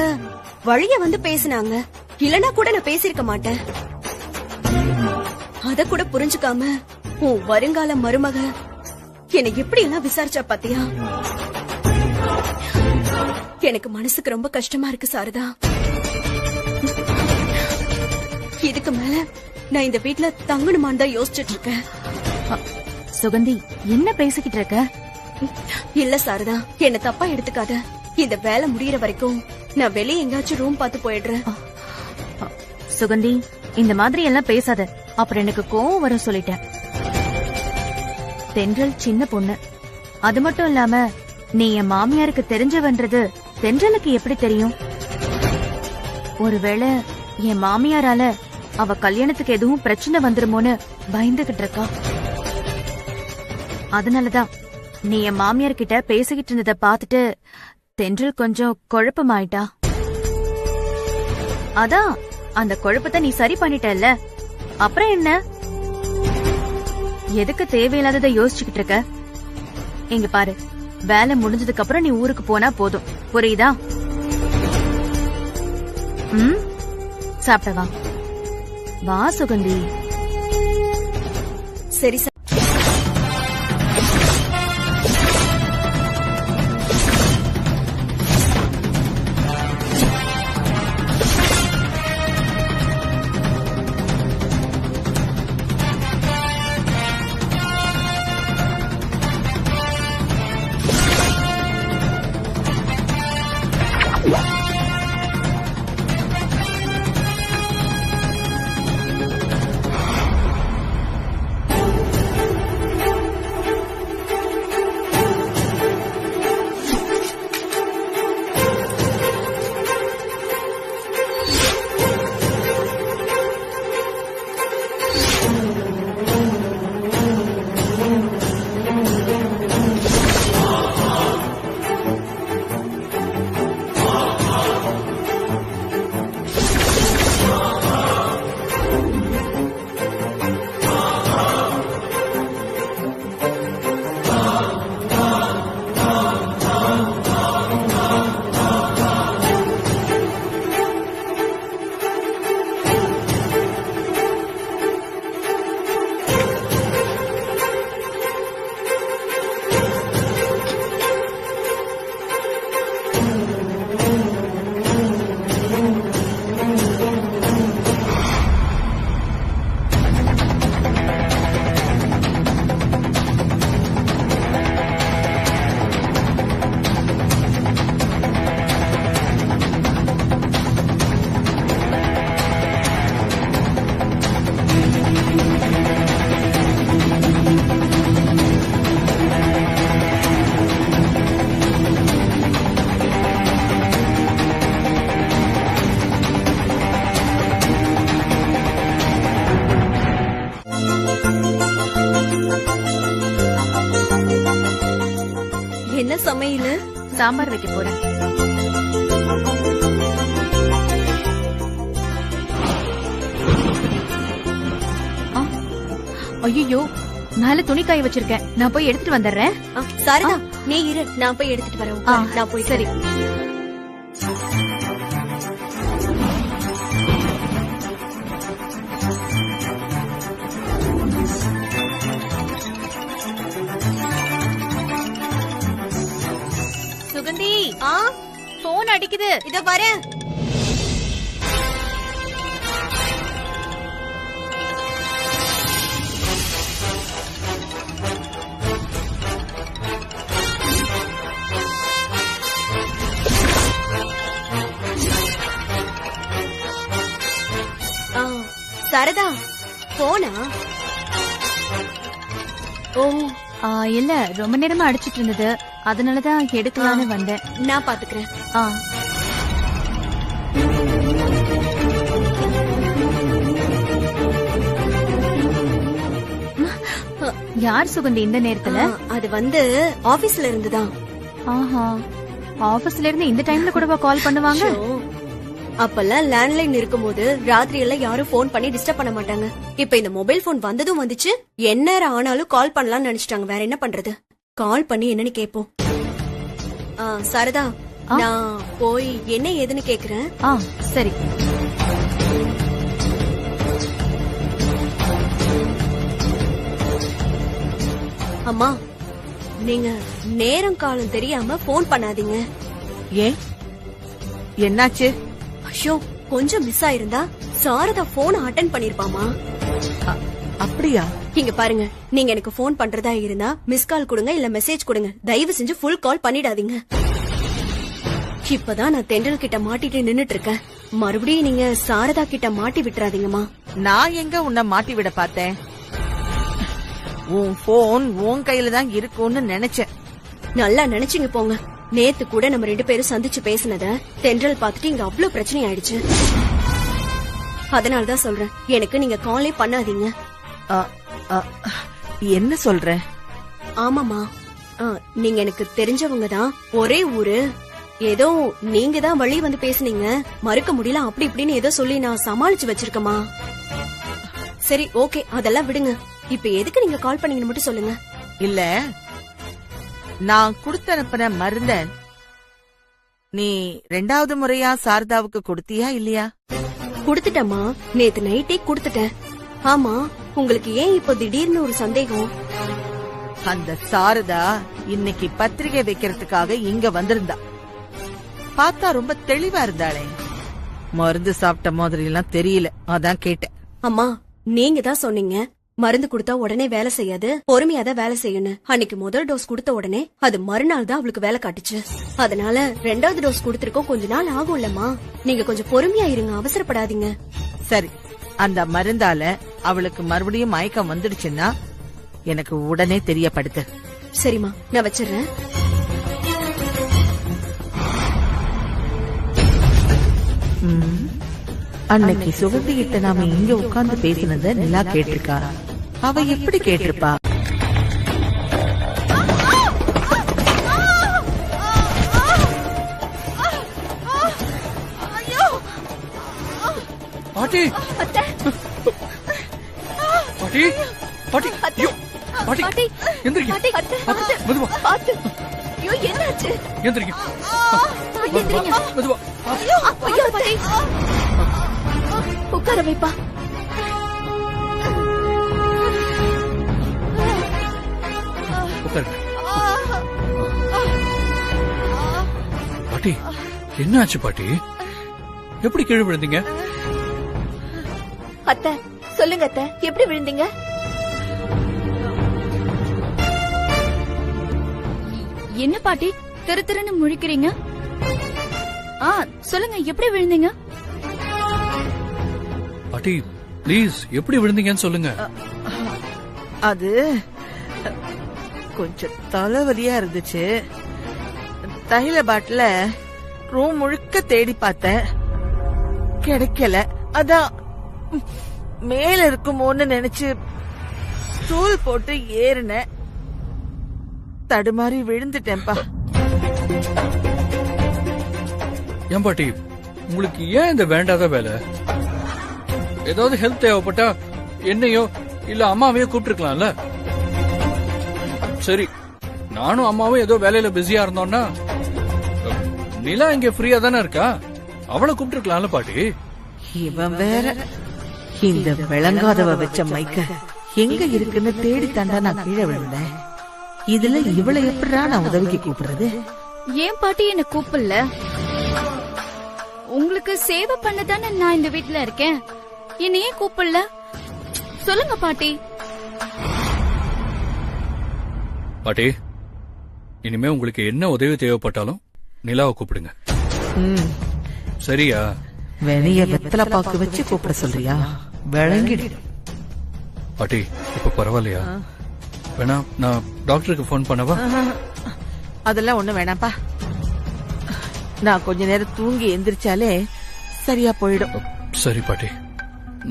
வழிய வந்து பேசினாங்க. இல்லனா கூட நான் பேசிருக்க மாட்டேன். அத கூட புரிஞ்சுக்காம உன் வருங்கால மருமக என்னை எப்படி எல்லாம் விசாரிச்சா பாத்தியா? எனக்கு மனசுக்கு ரொம்ப கஷ்டமா இருக்கு சாரதா. இதுக்கு மேல நான் இந்த வீட்ல தங்கணுமான்னு தான் யோசிச்சுட்டு இருக்கேன். சுகந்தி, என்ன பேசிக்கிட்டு இருக்க? இல்ல சாரதா, என்ன தப்பா எடுத்துக்காத. இந்த வேலை முடியற வரைக்கும் நான் வெளியே எங்காச்சும் ரூம் பார்த்து போயிடுறேன். சுகந்தி, இந்த மாதிரி எல்லாம் பேசாத, அப்புறம் எனக்கு கோவம் வரும் சொல்லிட்டேன். தென்றல் சின்ன பொண்ணு. அது மட்டும் இல்லாம நீ என் மாமியாருக்கு தெரிஞ்சவன்றது தென்றலுக்கு எப்படி தெரியும்? ஒருவேளை என் மாமியாரால அவ கல்யாணத்துக்கு எதுவும் பிரச்சனை வந்துருமோன்னு பயந்துகிட்டு இருக்கா. அதனாலதான் நீ என் மாமியார் கிட்ட பேசிக்கிட்டு இருந்ததை பாத்துட்டு தென்றல் கொஞ்சம் குழப்பமாயிட்டா. அதான் அந்த குழப்பத்தை நீ சரி பண்ணிட்டல்ல, அப்புறம் என்ன? எதுக்கு தேவையில்லாததை யோசிச்சுக்கிட்டு இருக்க? இங்க பாரு, வேலை முடிஞ்சதுக்கு அப்புறம் நீ ஊருக்கு போனா போதும், புரியுதா? சாப்பிட்டவா? வா சுகந்தி. சரி சார். என்ன சமையல்? சாம்பார் வைக்க போறேன். ஐயோ, மேல துணி காய வச்சிருக்கேன், நான் போய் எடுத்துட்டு வந்துடுறேன். சாரதா, நீ இரு, நான் போய் எடுத்துட்டு வரேன். நான் போய். சரி. சுகந்தி, போன் அடிக்குது. இத வரேன். சாரதா, போனா? ஓ, இல்ல, ரொம்ப நேரமா அடிச்சிட்டு இருந்தது, அதனாலதான் எடுக்கலான்னு வந்தேன். நான் பாத்துக்கிறேன். யார் சுகந்தி இந்த நேரத்துல? அது வந்து ஆபீஸ்ல இருந்துதான். ஆஹா, ஆபீஸ்ல இருந்து இந்த டைம்ல கூடவா கால் பண்ணுவாங்க? அப்பெல்லாம் லேண்ட்லைன் இருக்கும்போது ராத்திரி எல்லாம் யாரும் போன் பண்ணி டிஸ்டர்ப் பண்ண மாட்டாங்க. இப்ப இந்த மொபைல் போன் வந்ததும் வந்துச்சு, எந்நேரம் ஆனாலும் கால் பண்ணலாம்னு நினைச்சிட்டாங்க. வேற என்ன பண்றது? கால் பண்ணி என்னன்னு கேப்போம். சாரதா, நான் போய் என்ன ஏதுன்னு கேக்குறேன். சரி. அம்மா, நீங்க நேரம் காலம் தெரியாம போன் பண்ணாதீங்க. ஏன், என்னாச்சு? ஐயோ, கொஞ்சம் மிஸ் ஆயிருந்தா சாரதா போன் அட்டென்ட் பண்ணிருப்பாமா. அப்படியா? இங்க பாருங்க, நீங்க எனக்கு போன் பண்றதா இருந்தா மிஸ் கால் கொடுங்க, இல்ல மெசேஜ் கொடுங்க. தயவு செஞ்சு ஃபுல் கால் பண்ணிடாதீங்க. இப்பதான் நான் தென்றல் கிட்ட மாட்டிட்டு நின்னுட்டு இருக்கேன். மறுபடியும் நீங்க சாரதா கிட்ட மாட்டி விட்டுறாதீங்கம்மா. நான் எங்க உன்னை மாட்டி விட பார்த்தேன்? உன் போன் உன் கையில தான் இருக்கும்னு நினைச்சேன். நல்லா நினைச்சீங்க போங்க. நேத்து கூட நம்ம 2 பேரும் சந்திச்சு பேசினத தென்றல் பாத்துட்டு இங்க அவ்வளவு பிரச்சனை ஆயிடுச்சு. அதனாலதான் சொல்றேன், எனக்கு நீங்க காலே பண்ணாதீங்க. என்ன சொல்ற? ஆமாமா, நீங்க எனக்கு தெரிஞ்சவங்க தான், ஒரே ஊரு. ஏதோ நீங்க தான் வழி வந்து பேசுனீங்க, மறுக்க முடியல அப்படி இப்படின்னு ஏதோ சொல்லி நான் சமாளிச்சு வச்சிருக்கமா. சரி, ஓகே, அதெல்லாம் விடுங்க. இப்ப எதுக்கு நீங்க கால் பண்ணீங்கன்னு மட்டும் சொல்லுங்க. இல்ல, நான் கொடுத்தனுப்பின மருந்த நீ 2வது முறையா சாரதாவுக்கு கொடுத்தியா இல்லையா? குடுத்துட்டேம்மா, நேத்து நைட்டே குடுத்துட்டேன். ஆமா, உங்களுக்கு ஏன் இப்போ திடீர்னு ஒரு சந்தேகம்? அந்த சாரதா இன்னைக்கு பத்திரிகை வைக்கிறதுக்காக இங்க வந்திருந்தா. பார்த்தா ரொம்ப தெளிவா இருந்தாளே. மருந்து சாப்பிட்ட மாதிரி எல்லாம் தெரியல, அதான் கேட்டேன். அம்மா, நீங்க தான் சொன்னீங்க மருந்து கொடுத்தா உடனே வேலை செய்யாது, பொறுமையாதான் வேலை செய்யணும். அன்னைக்கு முதல் டோஸ் கொடுத்த உடனே அது மறுநாள் தான் அவளுக்கு வேலை காட்டுச்சு. அதனால 2வது டோஸ் கொடுத்திருக்கோம், கொஞ்ச நாள் ஆகும் இல்லம்மா. நீங்க கொஞ்சம் பொறுமையா இருங்க, அவசரப்படாதீங்க. சரி, அந்த மருந்தால அவளுக்கு மறுபடியும் மயக்கம் வந்துடுச்சுன்னா எனக்கு உடனே தெரியப்படுத்து. சரிம்மா, நான் வச்சிடுறேன். அன்னைக்கு சுகந்தி கிட்ட நாம இங்க உட்கார்ந்து பேசினத நிலா கேட்டிருக்கா. அவ எப்படி கேட்டிருப்பா? பாட்டி, பாட்டி, பாட்டி, ஐயோ, பாட்டி, எந்திரிங்க. மெதுவா, என்னாச்சு? எந்திரிங்க. மெதுவா. உட்கார வைப்பா. உட்காருங்க. பாட்டி, என்னாச்சு பாட்டி? எப்படி கீழே விழுந்தீங்க? அத்தை, சொல்லுங்க அத்தை, எப்படி விழுந்தீங்க? என்ன பாட்டி திரு திருன்னு முழிக்கிறீங்க? சொல்லுங்க, எப்படி விழுந்தீங்க? பாட்டி, ப்ளீஸ், எப்படி விழுந்தீங்கன்னு சொல்லுங்க. அது கொஞ்சம் தலைவலியா இருந்துச்சு. தைல பாட்டில ரூம் முழுக்க தேடி பார்த்தேன், கிடைக்கல. அதான் மேல இருக்குமோன்னு நினைச்சு ஸ்டூல் போட்டு ஏறின, தடுமாறி விழுந்துட்டேன்பா. ஏன் பாட்டி, உங்களுக்கு ஏன் இந்த வேண்டாத வேலை? ஏதாவது ஹெல்ப் தேவைப்பட்டா என்னையோ இல்ல அம்மாவையோ கூப்பிட்டுருக்கலாம்ல. சரி, நானும் அம்மாவும் ஏதோ வேலையில பிஸியா இருந்தோம்னா நிலா இங்க ஃப்ரீயா தானே இருக்கா, அவளை கூப்பிட்டுருக்கலாம்ல பாட்டி. இவன் வேற இந்த விளங்காதவ வச்ச மைக்க எங்க இருக்குன்னு தேடி தாண்டா நான் கீழே விழுந்தேன். இதுல இவளை எப்படா நான் உதவிக்கு கூப்பிடுறது? ஏன் பாட்டி என்ன கூப்பிடல? உங்களுக்கு சேவை பண்ணதானே நான் இந்த வீட்டுல இருக்கேன், என்னையே கூப்பிடல? சொல்லுங்க பாட்டி. பாட்டி, இனிமே உங்களுக்கு என்ன உதவி தேவைப்பட்டாலும் நிலாவை கூப்பிடுங்க, சரியா? வெளிய வெத்தலை பாக்கு வச்சு கூப்பிட சொல்றியா? விளங்கிடு. பாட்டி, இப்ப பரவாயில்லையா? வேணா நான் டாக்டருக்கு போன் பண்ணவா? அதெல்லாம் ஒண்ணு வேணாப்பா, நான் கொஞ்ச நேரம் தூங்கி எந்திரிச்சாலே சரியா போயிடும். சரி பாட்டி,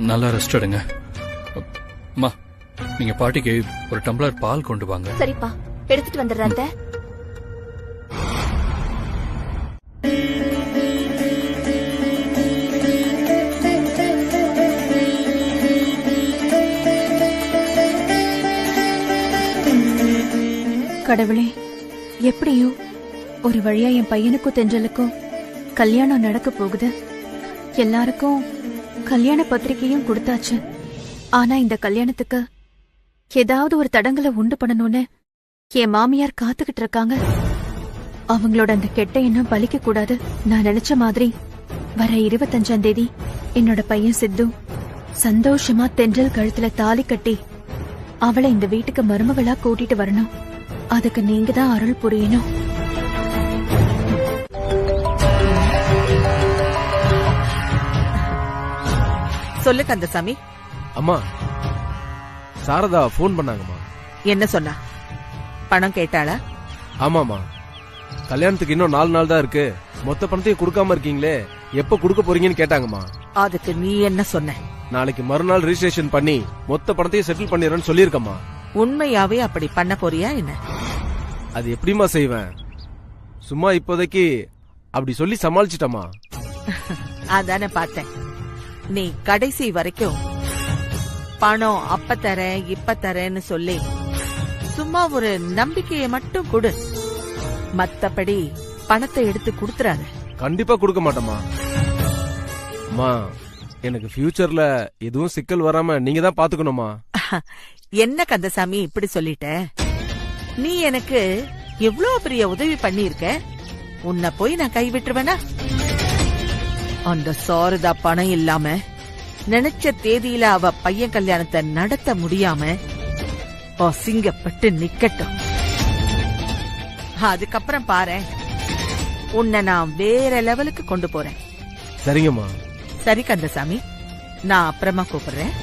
நல்லா ரெஸ்ட் எடுங்க. அம்மா, நீங்க பாட்டிக்கு ஒரு டம்ளர் பால் கொண்டு வாங்க. சரிப்பா, எடுத்துட்டு வந்துடுறேன் அத்தை. கடவுளே, எப்படியோ ஒரு வழியா என் பையனுக்கும் தென்றலுக்கும் கல்யாணம் நடக்க போகுது. எல்லாருக்கும் கல்யாண பத்திரிக்கையும் கொடுத்தாச்சு. ஆனா இந்த கல்யாணத்துக்கு ஏதாவது ஒரு தடங்களை உண்டு பண்ணணும்னு என் மாமியார் காத்துக்கிட்டு இருக்காங்க. அவங்களோட அந்த கெட்ட எண்ணம் பலிக்க கூடாது. நான் நினைச்ச மாதிரி வர 25ஆம் தேதி என்னோட பையன் சித்து சந்தோஷமா தென்றல் கழுத்துல தாலி கட்டி அவளை இந்த வீட்டுக்கு மருமகளா கூட்டிட்டு வரணும். அதுக்கு நீங்க தான் அருள் புரியணும். சொல்லு கந்தசாமி. அம்மா, சாரதா போன் பண்ணாங்கம்மா. என்ன சொன்னா? பணம் கேட்டாளா? ஆமாமா, கல்யாணத்துக்கு இன்னும் 4 நாள் தான் இருக்கு, மொத்த பணத்தையும் கொடுக்காம இருக்கீங்களே, எப்ப கொடுக்க போறீங்கன்னு கேட்டாங்கம்மா. அதுக்கு நீ என்ன சொன்ன? நாளைக்கு மறுநாள் ரிஜிஸ்ட்ரேஷன் பண்ணி மொத்த பணத்தையும் செட்டில் பண்ணிடுறேன்னு சொல்லியிருக்கம்மா. உண்மையாவே அப்படி பண்ண போறியா என்ன? அது எப்படிமா செய்வேன்? சும்மா இப்போதைக்கு அப்படி சொல்லி சமாளிச்சிட்டமா. அதானே பார்த்தேன். நீ கடைசி வரைக்கும் பணம் அப்ப தரேன் இப்ப தரேன்னு சொல்லி சும்மா ஒரு நம்பிக்கையை மட்டும் கொடு. மத்தபடி பணத்தை எடுத்து கொடுத்துறாத. கண்டிப்பா கொடுக்க மாட்டோமா. அம்மா, எனக்கு ஃபியூச்சர்ல எதுவும் சிக்கல் வராம நீங்க தான் பாத்துக்கணுமா. என்ன கந்தசாமி இப்படி சொல்லிட்ட? நீ எனக்கு எவ்வளவு பெரிய உதவி பண்ணிருக்க. உன்னை போய் நான் கைவிட்டுருவேனா? அந்த சாரதா பணம் இல்லாம நினைச்ச தேதியில அவ பையன் கல்யாணத்தை நடத்த முடியாம அசிங்கப்பட்டு நிக்கட்டும். அதுக்கப்புறம் பாரு, உன்னை நான் வேற லெவலுக்கு கொண்டு போறேன். சரிங்கம்மா. சரி கந்தசாமி, நான் அப்புறமா கூப்பிடுறேன்.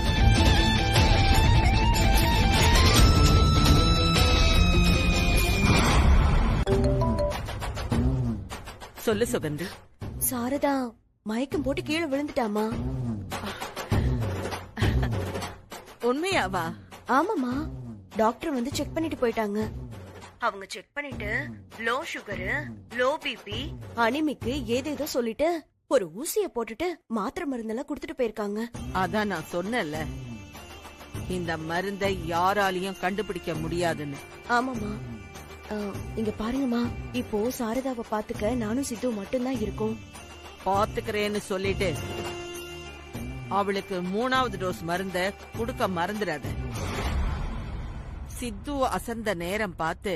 சொல்லு சுகந்தி. சாரதா மயக்கம் போட்டு கீழே விழுந்துட்டாமா. உண்மையாவா? ஆமாமா, டாக்டர் வந்து செக் பண்ணிட்டு போயிட்டாங்க. அவங்க செக் பண்ணிட்டு லோ சுகர், லோ பிபி, அனிமிக்கு ஏதேதோ சொல்லிட்டு ஒரு ஊசிய போட்டுட்டு மாத்திரை மருந்தெல்லாம் கொடுத்துட்டு போயிருக்காங்க. அதான் நான் சொன்னேன்ல, இந்த மருந்தை யாராலையும் கண்டுபிடிக்க முடியாதுன்னு. ஆமாமா, இங்க பாருங்கம்மா, இப்போ சாரதாவை பாத்துக்க நானும் சித்து மட்டும்தான் இருக்கோம். பாத்துக்கிறேன்னு சொல்லிட்டு அவளுக்கு 3வது டோஸ் மருந்த குடுக்க மறந்துடாத. சித்து அசந்த நேரம் பார்த்து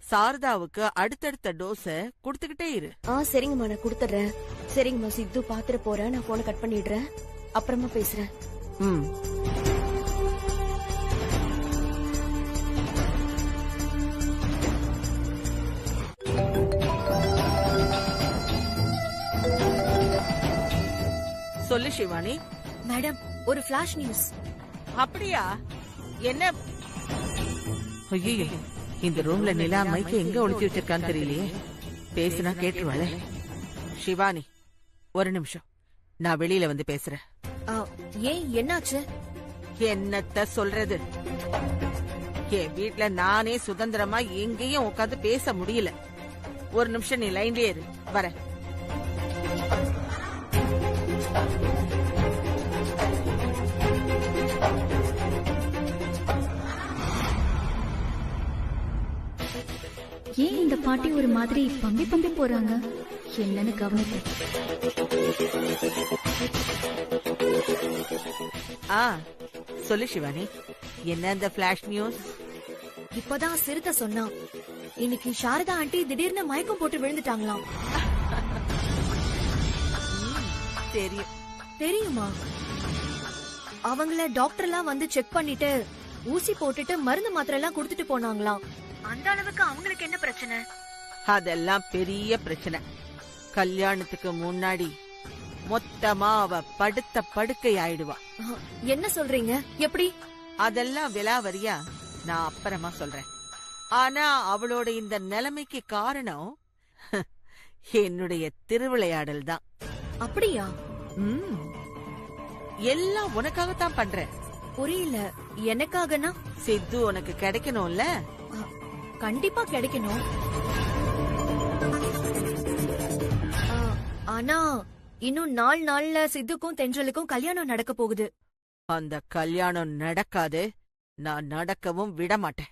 சாரதாவுக்கு அடுத்தடுத்த டோஸ குடுத்துக்கிட்டே இரு. சரிங்கம்மா, நான் கொடுத்துறேன். சரிங்கம்மா, சித்து பாத்துட்டு போறேன். நான் போனை கட் பண்ணிடுறேன், அப்புறமா பேசுறேன். சொல்லு சிவானி. மேடம், ஒரு ஃபிளாஷ் நியூஸ். அப்படியா? என்ன? ஐயோ, இந்த ரூம்ல நிலா மைக்கு எங்க ஒளிச்சு வச்சிருக்கான்னு தெரியலையே. பேசுனா கேட்டுருவாளே. சிவானி, ஒரு நிமிஷம், நான் வெளியில வந்து பேசுறேன். ஏன், என்னாச்சு? என்னத்த சொல்றது? என் வீட்ல நானே சுதந்திரமா எங்கேயும் உட்காந்து பேச முடியல. ஒரு நிமிஷம் நீ லைன்லயே இரு, வரேன். ஏன் இந்த பாட்டி ஒரு மாதிரி பம்பி பம்பி போறாங்க? என்னன்னு கவனிப்பேன். சொல்லு சிவானி, என்ன இந்த பிளாஷ் நியூஸ்? இப்பதான் சிறுத்தை சொன்னா, இன்னைக்கு சாரதா ஆண்டி திடீர்னு மயக்கம் போட்டு விழுந்துட்டாங்களாம். தெரியும். தெரியுமா? அவங்கள டாக்டர்லாம் வந்து செக் பண்ணிட்டு ஊசி போட்டுட்டு மருந்து மாத்திரை எல்லாம் கொடுத்துட்டு போனாங்களாம். அந்த அளவுக்கு அவங்களுக்கு என்ன பிரச்சனை? அதெல்லாம் பெரிய பிரச்சனை. கல்யாணத்துக்கு முன்னாடி மொத்தமா அவ படுத்த படுக்கை ஆயிடுவா. என்ன சொல்றீங்க? எப்படி? அதெல்லாம் விலாவரியா நான் அப்புறமா சொல்றேன். ஆனா அவளோட இந்த நிலைமைக்கு காரணம் என்னுடைய திருவிளையாடல் தான். அப்படியா? எல்லாம் உனக்காகத்தான் பண்றேன். புரியல. எனக்காகனா சித்து உனக்கு கிடைக்கணும்ல. கண்டிப்பா கிடைக்கணும். ஆனா இன்னும் 4 நாள்ல சித்துக்கும் தென்றலுக்கும் கல்யாணம் நடக்க போகுது. அந்த கல்யாணம் நடக்காது. நான் நடக்கவும் விட மாட்டேன்.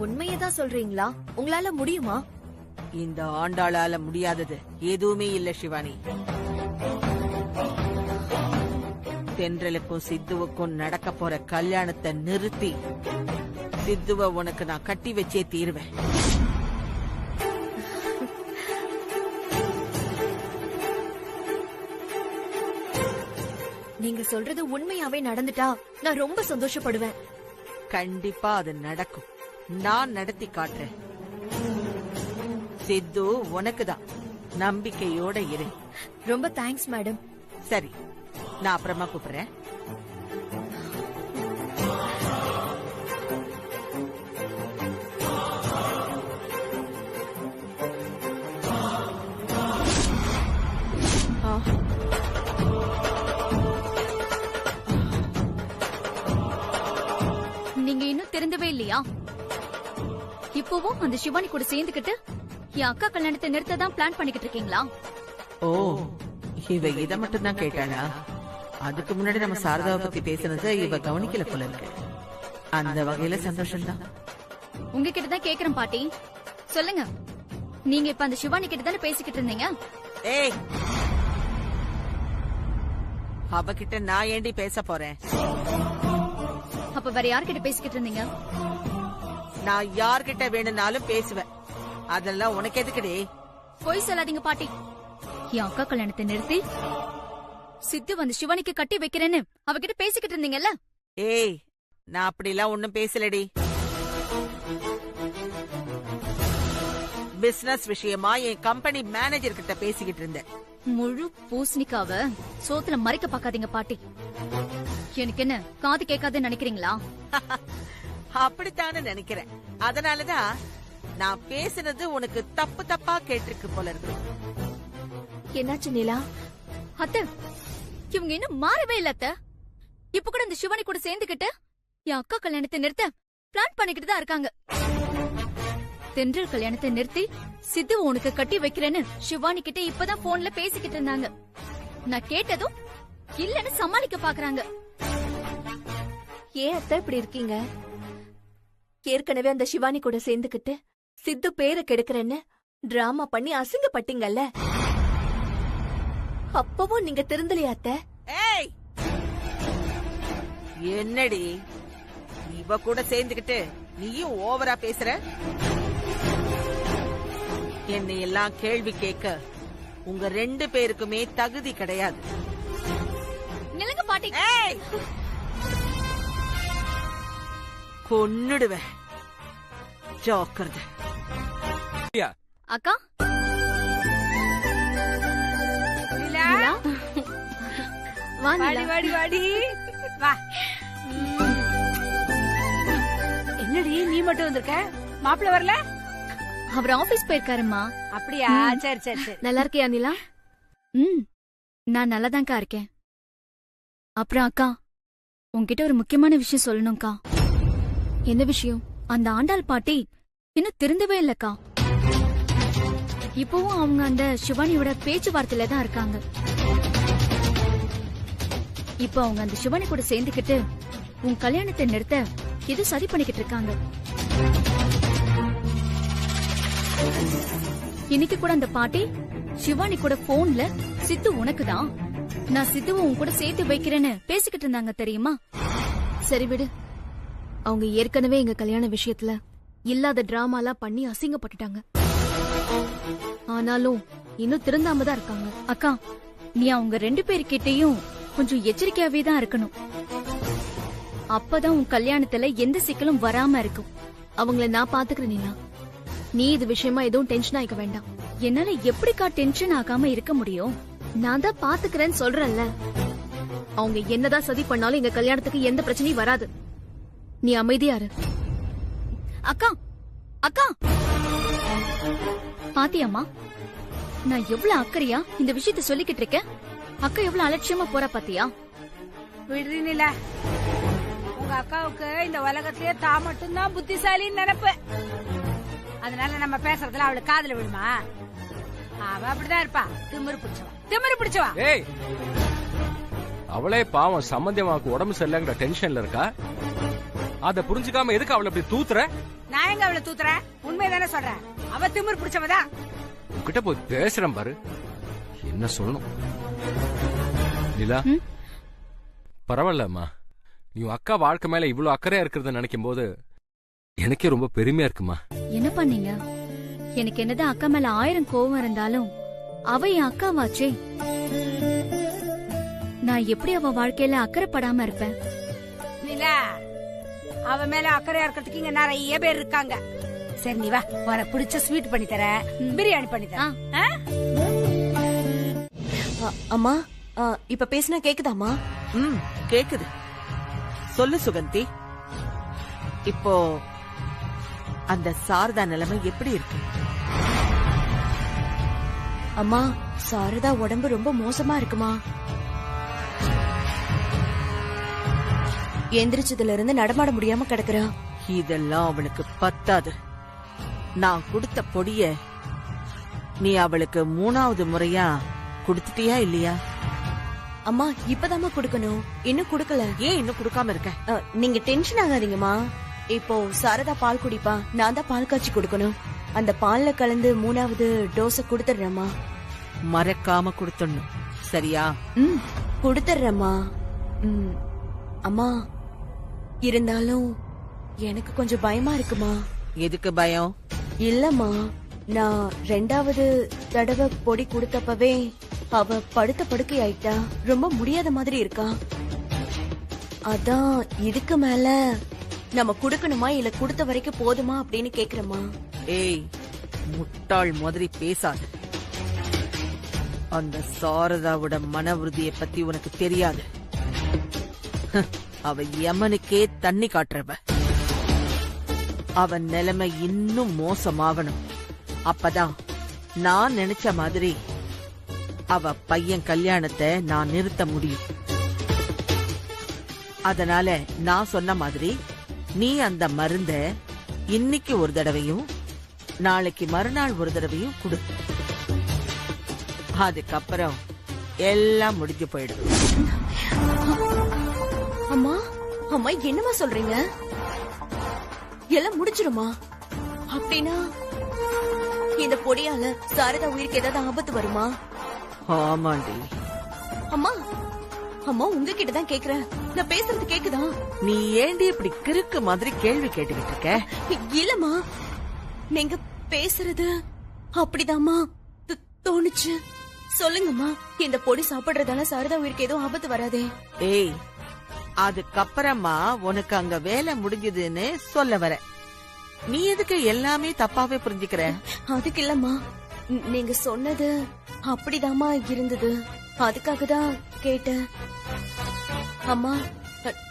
உண்மையதான் சொல்றீங்களா? உங்களால முடியுமா? இந்த ஆண்டாளால முடியாதது எதுவுமே இல்ல சிவானி. தென்றலுக்கும் சித்துவுக்கும் நடக்க போற கல்யாணத்தை நிறுத்தி சித்துவ உனக்கு நான் கட்டி வச்சே தீருவேன். நீங்க சொல்றது உண்மையாவே நடந்துட்டா நான் ரொம்ப சந்தோஷப்படுவேன். கண்டிப்பா அது நடக்கும். நான் நடத்தி காட்டுறேன். சித்து உனக்குதான். நம்பிக்கையோட இரு. ரொம்ப தேங்க்ஸ் மேடம். சரி, நான் அப்புறமா கூப்பிடுறேன். நீங்க இன்னும் திருந்தவே இல்லையா? இப்பவும் அந்த சிவானி கூட சேர்ந்துக்கிட்டு என் அக்கா கல்யாணத்தை நிறுத்த தான் பிளான் பண்ணிக்கிட்டு இருக்கீங்களா? ஓ, இவ இத மட்டும் தான் கேட்டாளா? அதுக்கு முன்னாடி நம்ம சாரதாவை பத்தி பேசுனது இவ கவனிக்கல போல இருக்கு. அந்த வகையில சந்தோஷம்தான். உங்ககிட்ட தான் கேக்குறேன் பாட்டி, சொல்லுங்க. நீங்க இப்ப அந்த சிவானி கிட்ட தானே பேசிக்கிட்டு இருந்தீங்க? ஏய், அவகிட்ட நான் ஏண்டி பேச போறேன்? அப்ப வேற யார்கிட்ட பேசிக்கிட்டு இருந்தீங்க? நான் யார்கிட்ட வேணும்னாலும் பேசுவேன். அதெல்லாம் உனக்கு எதுக்குடி? பொய் சொல்லாதீங்க பாட்டி. என் அக்கா கல்யாணத்தை நிறுத்தி சித்து வந்து சிவானிக்கு கட்டி வைக்கிறேன்னு அவகிட்ட பேசிக்கிட்டு இருந்தீங்கல்ல? ஏய், நான் அப்படிலாம் ஒண்ணும் பேசலடி. பிசினஸ் விஷயமா என் கம்பெனி மேனேஜர் கிட்ட பேசிக்கிட்டு இருந்தேன். முழு பூசணிக்காவ சோத்துல மறைக்க பாக்காதீங்க பாட்டி. எனக்கு என்ன காது கேட்காதுன்னு நினைக்கிறீங்களா? அப்படித்தானே நினைக்கிறேன். அதனாலதான் நான் பேசுனது உனக்கு தப்பு தப்பா கேட்டிருக்கு போல இருக்கு. என்னாச்சு நிலா? அத்தை, இவங்க இன்னும் மாறவே இல்ல அத்தை. இப்ப கூட இந்த சிவானி கூட சேர்ந்துகிட்டு என் அக்கா கல்யாணத்தை நிறுத்த பிளான் பண்ணிக்கிட்டு தான் இருக்காங்க. தென்றல் கல்யாணத்தை நிறுத்தி சித்து உனக்கு கட்டி வைக்கிறேன்னு சிவானி கிட்ட இப்பதான் போன்ல பேசிக்கிட்டு இருந்தாங்க. நான் கேட்டதும் இல்லன்னு சமாளிக்க பாக்குறாங்க. ஏன் அத்தை இப்படி இருக்கீங்க? ஏற்கனவே அந்த சிவானி கூட சேர்ந்துக்கிட்டு சித்து பேரை கெடுக்கிறேன்னு டிராமா பண்ணி அசிங்கப்பட்டீங்கல்ல. அப்பவும் நீங்க திருந்தலையா அத்தை? ஏய், என்னடி இவ கூட சேர்ந்துகிட்டு நீயும் ஓவரா பேசுற? என்னை எல்லாம் கேள்வி கேட்க உங்க 2 பேருக்குமே தகுதி கிடையாது. நிலங்க பாட்டி. ஏய், கொன்னுடுவேன். ஜாக்கிரதை. அக்கா வாடி வாடி வாடி வா. என்னடி நீ மட்டும் வந்திருக்க? மாப்பிள்ள வரல? அவர் ஆபீஸ் போயிருக்காருமா. அப்படியா? சரி சரி சரி. நல்லா இருக்கியா நிலா? நான் நல்லாதான்க்கா இருக்கேன். அப்புறம் அக்கா, உன்கிட்ட ஒரு முக்கியமான விஷயம் சொல்லணும்க்கா. என்ன விஷயம்? அந்த ஆண்டாள் பாட்டி இன்னும் திருந்தவே இல்லக்கா. இப்பவும் அவங்க அந்த சிவானியோட பேச்சுவார்த்தையில தான் இருக்காங்க. இப்ப அவங்க அந்த சிவானி கூட சேர்ந்துக்கிட்டு உன் கல்யாணத்தை நிறுத்த இது சரி பண்ணிக்கிட்டு இருக்காங்க. இன்னைக்கு கூட அந்த பாட்டி சிவானி கூட போன்ல சித்து உனக்குதான், நான் சித்துவை உன் கூட சேர்த்து வைக்கிறேன்னு பேசிக்கிட்டு இருந்தாங்க தெரியுமா? சரி விடு. அவங்க ஏற்கனவே எங்க கல்யாண விஷயத்துல இல்லாத டிராமாலாம் பண்ணி அசிங்கப்பட்டுட்டாங்க. ஆனாலும் இன்னும் திருந்தாம தான் இருக்காங்க. அக்கா, நீ அவங்க 2 பேர்கிட்டயும் கொஞ்சம் எச்சரிக்கையாவே தான் இருக்கணும். அப்பதான் உன் கல்யாணத்துல எந்த சிக்கலும் வராம இருக்கும். அவங்கள நான் பாத்துக்கிறேன் நிலா. நீ இது விஷயமா எதுவும் டென்ஷன் ஆயிக்க வேண்டாம். என்னால எப்படிக்கா டென்ஷன் ஆகாம இருக்க முடியும்? நான் தான் பாத்துக்கிறேன்னு சொல்றேன்ல. அவங்க என்னதான் சதி பண்ணாலும் எங்க கல்யாணத்துக்கு எந்த பிரச்சனையும் வராது. நீ அமைதியா இரு. அக்கா அக்கா, பாத்தியாமா நான் எவ்வளவு அக்கறையா இந்த விஷயத்த சொல்லிக்கிட்டு இருக்கேன். அக்கா எவ்வளவு அலட்சியமா போறா பாத்தியா? விடுறீங்களா? உங்க அக்காவுக்கு இந்த உலகத்தையே தான் மட்டும்தான் புத்திசாலின்னு நினைப்பு. அதனால நம்ம பேசுறதுல அவளுக்கு காதுல விடுமா? அவ அப்படிதான் இருப்பா, திமிரு பிடிச்சவா. ஏய், அவளே பாவம் சம்பந்தியமாக்கு உடம்பு சரியில்லைங்கிற டென்ஷன்ல இருக்கா. அத புரிஞ்சுக்காம எதுக்கு அவளை அப்படி தூத்துற? நான் எங்க அவளை தூத்துறேன்? உண்மைதானே சொல்றேன். அவ திமிரு பிடிச்சவதான். உன்கிட்ட போய் பேசுறேன் பாரு, என்ன சொல்லணும். நிலா, பரவாயில்லம்மா. நீ உன் அக்கா வாழ்க்கை மேல இவ்வளவு அக்கறையா இருக்கிறத நினைக்கும் போது எனக்கே ரொம்ப பெருமையா இருக்குமா. என்ன பண்ணீங்க? எனக்கு என்னதான் அக்கா மேல 1000 கோவம் இருந்தாலும் அவ என் அக்காவாச்சே. நான் எப்படி அவ வாழ்க்கையில அக்கறைப்படாம இருப்பேன்? நிலா, அவ மேல அக்கறையா இருக்கிறதுக்கு இங்க நிறைய பேர் இருக்காங்க. சரி நீ வா, உனக்கு பிடிச்ச ஸ்வீட் பண்ணி தர, பிரியாணி பண்ணி தர. அம்மா, இப்ப பேசினா கேக்குதாமா? கேக்குது. சொல்லு சுகந்தி. இப்போ அந்த சாரதா நிலைமை எப்படி இருக்கு? அம்மா, சாரதா உடம்பு ரொம்ப மோசமா இருக்குமா. எந்திரிச்சதுல இருந்து நடமாட முடியாம கிடக்குறா. இதெல்லாம் அவளுக்கு பத்தாது. நான் கொடுத்த பொடிய நீ அவளுக்கு 3வது முறையா கொடுத்துட்டியா இல்லையா? அம்மா, இப்பதாம்மா குடுக்கணும். இன்னும் குடுக்கல. ஏன் இன்னும் குடுக்காம இருக்க? நீங்க டென்ஷன் ஆகாதீங்கம்மா. இப்போ சாரதா பால் குடிப்பா, நான் தான் பால் காய்ச்சி கொடுக்கணும். அந்த பால்ல கலந்து 3வது டோஸ குடுத்துடுறேம்மா. மறக்காம குடுத்துடணும், சரியா? குடுத்துடுறேம்மா. அம்மா, இருந்தாலும் எனக்கு கொஞ்சம் பயமா இருக்குமா. எதுக்கு பயம்? இல்லம்மா, நான் 2வது தடவை பொடி கொடுத்தப்பவே அவ படுத்த படுக்கை ஆயிட்டா. ரொம்ப முடியாத மாதிரி இருக்கா. அதான் இதுக்கு மேல நம்ம குடுக்கணுமா இல்ல கொடுத்த வரைக்கும் போதுமா அப்படின்னு கேக்குறமா. ஏய், முட்டாள் மாதிரி பேசாது. அந்த சாரதாவோட மன உறுதியை பத்தி உனக்கு தெரியாது. அவ யமனுக்கே தண்ணி காட்டுறவ. அவன் நிலைமை இன்னும் மோசமாகணும். அப்பதான் நான் நினைச்ச மாதிரி அவ பையன் கல்யாணத்தை நான் நிறுத்த முடியும். அதனால நான் சொன்ன மாதிரி நீ அந்த மருந்த இன்னைக்கு ஒரு தடவையும் நாளைக்கு மறுநாள் ஒரு தடவையும் குடு. அதுக்கப்புறம் எல்லாம் முடிஞ்சு போயிடும். அம்மா, அம்மா என்னமா சொல்றீங்க? எல்லாம் முடிச்சிருமா? அப்படின்னா இந்த பொடியால சாரதா உயிருக்கு ஏதாவது ஆபத்து வருமா? ஆமாண்டி. அம்மா, அம்மா உங்ககிட்ட தான் கேக்குறேன். நான் பேசுறது கேக்குதா? நீ ஏண்டி இப்படி கிறுக்கு மாதிரி கேள்வி கேட்டுக்கிட்டு இருக்க? இல்லம்மா, நீங்க பேசுறது அப்படிதாம்மா தோணுச்சு. சொல்லுங்கம்மா, இந்த பொடி சாப்பிடுறதால சாரதா உயிருக்கு எதுவும் ஆபத்து வராதே. ஏய், அதுக்கப்புறமா உனக்கு அங்க வேலை முடிஞ்சதுன்னு சொல்ல வர. நீ எதுக்கு எல்லாமே தப்பாவே புரிஞ்சுக்கிற? அதுக்கு இல்லம்மா, நீங்க சொன்னது அப்படிதாம்மா இருந்தது. அதுக்காக தான் கேட்டேன். அம்மா,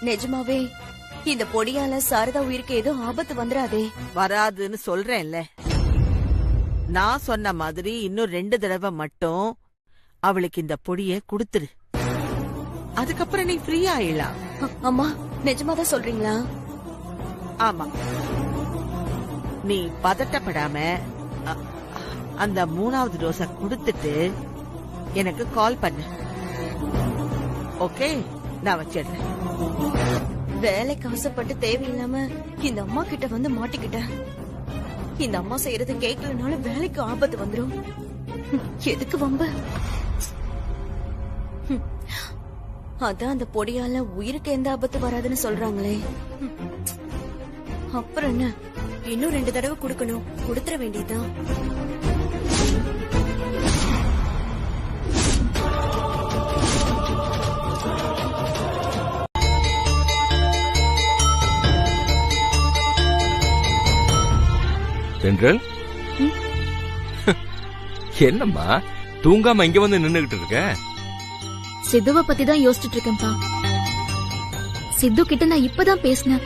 நிஜமாவே இந்த பொடியால சாரதா உயிருக்கு எதுவும் ஆபத்து வந்துடாதே? வராதுன்னு சொல்றேன்ல. நான் சொன்ன மாதிரி இன்னும் 2 தடவை மட்டும் அவளுக்கு இந்த பொடிய குடுத்துரு. அதுக்கப்புறம் நீ ஃப்ரீயா ஆயிடலாம். அம்மா, நிஜமாதான் சொல்றீங்களா? ஆமா. நீ பதட்டப்படாம அந்த 3வது டோஸ குடுத்துட்டு எனக்கு கால் பண்ணு. ஓகே, நான் வச்சிடுறேன். வேலைக்கு ஆசைப்பட்டு தேவையில்லாம இந்த அம்மா கிட்ட வந்து மாட்டிக்கிட்டேன். இந்த அம்மா செய்யறது கேட்கலனாலும் வேலைக்கு ஆபத்து வந்துரும். எதுக்கு வம்பு? அதான் அந்த பொடியால உயிருக்கு எந்த ஆபத்து வராதுன்னு சொல்றாங்களே. அப்புறம் என்ன, இன்னும் 2 தடவை குடுக்கணும். கொடுத்துற வேண்டியதுதான். தென்றல், என்னம்மா தூங்காம இங்க வந்து நின்னுகிட்டு இருக்க? சித்துவ பத்தி தான் யோசிச்சுட்டு இருக்கேன்பா. சித்து கிட்ட நான் இப்பதான் பேசினேன்.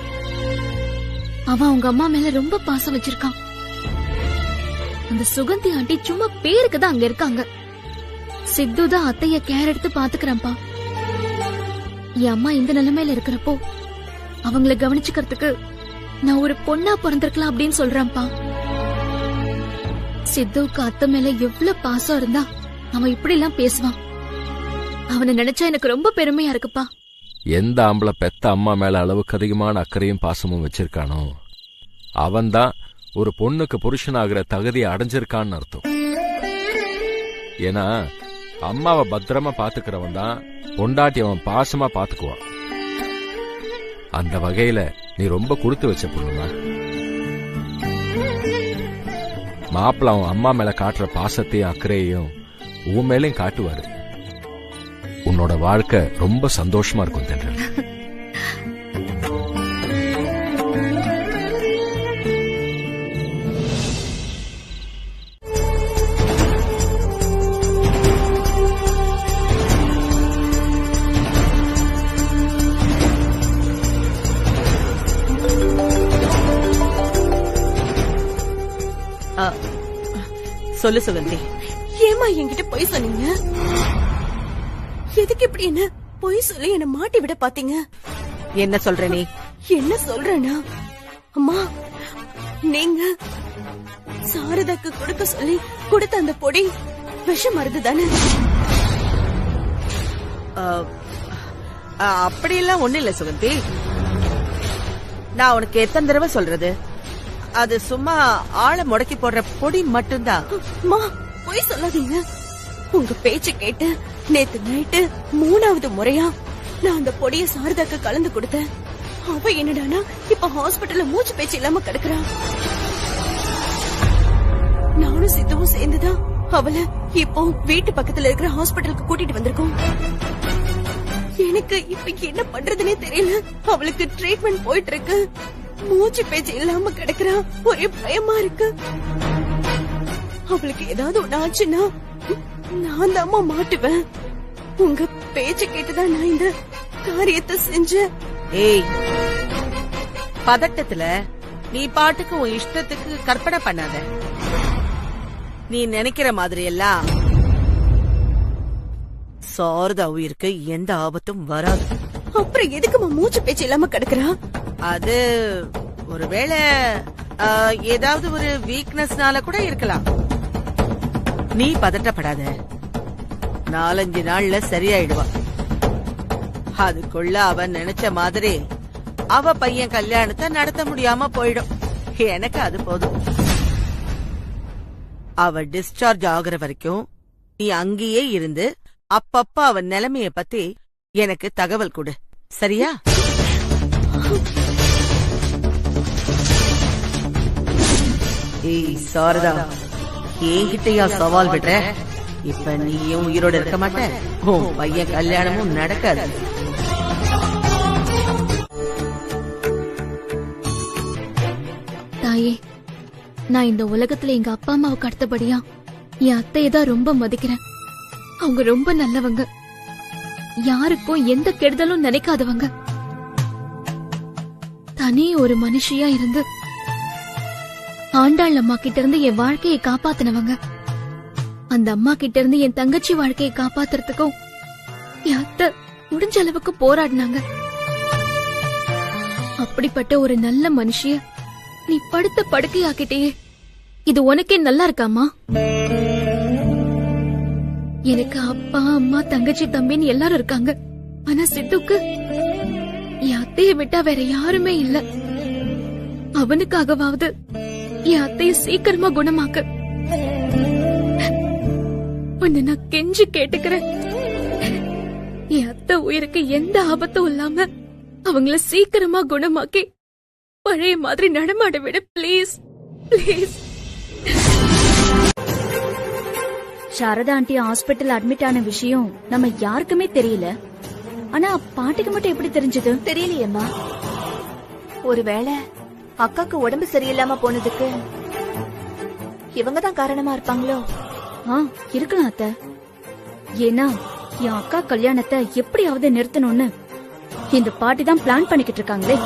அவன் அவங்க அம்மா மேல ரொம்ப பாசம் வச்சிருக்கான். அந்த சுகந்தி ஆண்டி சும்மா பேருக்கு தான் அங்க இருக்காங்க. சித்து தான் அத்தைய கேர் எடுத்து பாத்துக்கிறேன்ப்பா. என் அம்மா இந்த நிலைமையில இருக்கிறப்போ அவங்கள கவனிச்சுக்கிறதுக்கு நான் ஒரு பொண்ணா பிறந்திருக்கலாம் அப்படின்னு சொல்றான்ப்பா. சித்துவுக்கு அத்தை மேல எவ்வளவு பாசம் இருந்தா அவன் இப்படி எல்லாம் பேசுவான். அவனை நினைச்சா எனக்கு ரொம்ப பெருமையா இருக்குப்பா. எந்த ஆம்பளை பெத்த அம்மா மேல அளவுக்கு அதிகமான அக்கறையும் பாசமும் வச்சிருக்கானோ அவன்தான் ஒரு பொண்ணுக்கு புருஷனாகிற தகுதியை அடைஞ்சிருக்கான்னு அர்த்தம். ஏன்னா அம்மாவை பத்திரமா பாத்துக்கிறவன் தான் பொண்டாட்டி அவன் பாசமா பாத்துக்குவான். அந்த வகையில நீ ரொம்ப கொடுத்து வச்ச பொண்ணுமா. மாப்பிள்ள அவன் அம்மா மேல காட்டுற பாசத்தையும் அக்கறையையும் உன் மேலையும் காட்டுவாரு. உன்னோட வாழ்க்கை ரொம்ப சந்தோஷமா இருக்கும் தென்றல். சொல்லு சுகந்தி. ஏமா என்கிட்ட பொய் சொன்னீங்க? எதுக்கு இப்படி என்ன பொய் சொல்லி என்ன மாட்டி விட பாத்தீங்க? என்ன சொல்ற நீ? என்ன சொல்றேனா, அம்மா நீங்க சாரதாக்கு கொடுக்க சொல்லி கொடுத்த அந்த பொடி விஷ மருந்து தானே? அப்படியெல்லாம் ஒண்ணு இல்ல சுகந்தி. நான் உனக்கு எத்தனை தடவை சொல்றது, அது சும்மா ஆளை முடக்கி போடுற பொடி மட்டும்தான். அம்மா பொய் சொல்லாதீங்க. உங்க பேச்சு கேட்டு நேத்து நைட்டு 3வது முறையா நான் அந்த பொடிய சாரதாக்கு கலந்து கொடுத்தேன். அவ என்னடானா இப்ப ஹாஸ்பிட்டல்ல மூச்சு பேச்சு இல்லாம கிடக்குறா. நானும் சித்துவும் சேர்ந்துதான் அவளை இப்போ வீட்டு பக்கத்துல இருக்கிற ஹாஸ்பிட்டலுக்கு கூட்டிட்டு வந்திருக்கோம். எனக்கு இப்ப என்ன பண்றதுன்னே தெரியல. அவளுக்கு ட்ரீட்மெண்ட் போயிட்டு இருக்கு. மூச்சு பேச்சு இல்லாம கிடக்குறா. ஒரே பயமா இருக்கு. அவளுக்கு ஏதாவது ஒண்ணு ஆச்சுன்னா நான் தான் மாட்டுவேன். உங்க பேச்சு கேட்டுதான் நான் இந்த காரியத்தை செஞ்சேன். ஏய், பதட்டத்துல நீ பாட்டுக்கு உன் இஷ்டத்துக்கு கற்பனை பண்ணாத. நீ நினைக்கிற மாதிரி எல்லாம் சாரதா உயிருக்கு எந்த ஆபத்தும் வராது. அப்புறம் எதுக்குமா மூச்சு பேச்சு இல்லாம கிடக்குறா? அது ஒருவேளை ஏதாவது ஒரு வீக்னஸ்னால கூட இருக்கலாம். நீ பதட்டப்படாத. 4-5 நாள்ல சரியாயிடுவா. அதுக்குள்ள அவ நினைச்ச மாதிரி அவ பையன் கல்யாணத்தை நடத்த முடியாம போயிடும். எனக்கு அது போதும். அவ டிஸ்சார்ஜ் ஆகுற வரைக்கும் நீ அங்கேயே இருந்து அப்பப்ப அவ நிலைமைய பத்தி எனக்கு தகவல் கொடு, சரியா? ஏய் சாரதா, என்கிட்டயா சவால் விடுற? இப்ப நீயும் உயிரோட இருக்க மாட்ட, உன் பையன் கல்யாணமும் நடக்காது. தாயே, நான் இந்த உலகத்துல எங்க அப்பா அம்மாவுக்கு அடுத்தபடியா என் அத்தையை தான் ரொம்ப மதிக்கிறேன். அவங்க ரொம்ப நல்லவங்க. யாருக்கும் எந்த கெடுதலும் நினைக்காதவங்க. தனி ஒரு மனுஷியா இருந்து ஆண்டாள் அம்மா கிட்ட இருந்து என் வாழ்க்கையை காப்பாத்தினவங்க. அந்த அம்மா கிட்ட இருந்து என் தங்கச்சி வாழ்க்கையை காப்பாத்துறதுக்கும் என் அத்தை முடிஞ்ச அளவுக்கு போராடினாங்க. அப்படிப்பட்ட ஒரு நல்ல மனுஷிய நீ படுத்த படுக்கையாக்கிட்டே. இது உனக்கே நல்லா இருக்காமா? எனக்கு அப்பா அம்மா தங்கச்சி தம்பின்னு எல்லாரும் இருக்காங்க. ஆனா சித்துக்கு என் அத்தைய விட்டா வேற யாருமே இல்ல. அவனுக்காகவாவது என் அத்தைய சீக்கிரமா குணமாக்கு. உன்னை நான் கெஞ்சி கேட்டுக்கிறேன். என் அத்தை உயிருக்கு எந்த ஆபத்தும் இல்லாம அவங்கள சீக்கிரமா குணமாக்கி பழைய மாதிரி நடமாட விட please, please. Sharada aunty hospital admit ஆன விஷயம் நம்ம யாருக்குமே தெரியல. ஆனா பாட்டிக்கு மட்டும் எப்படி தெரிஞ்சது? தெரியலையேம்மா. ஒருவேளை அக்காக்கு உடம்பு சரியில்லாம போனதுக்கு இவங்க தான் காரணமா இருப்பாங்களோ? இருக்கலாம் அத்தை. ஏன்னா என் அக்கா கல்யாணத்தை எப்படியாவது நிறுத்தணும்னு இந்த பாட்டி தான் பிளான் பண்ணிக்கிட்டு இருக்காங்களே.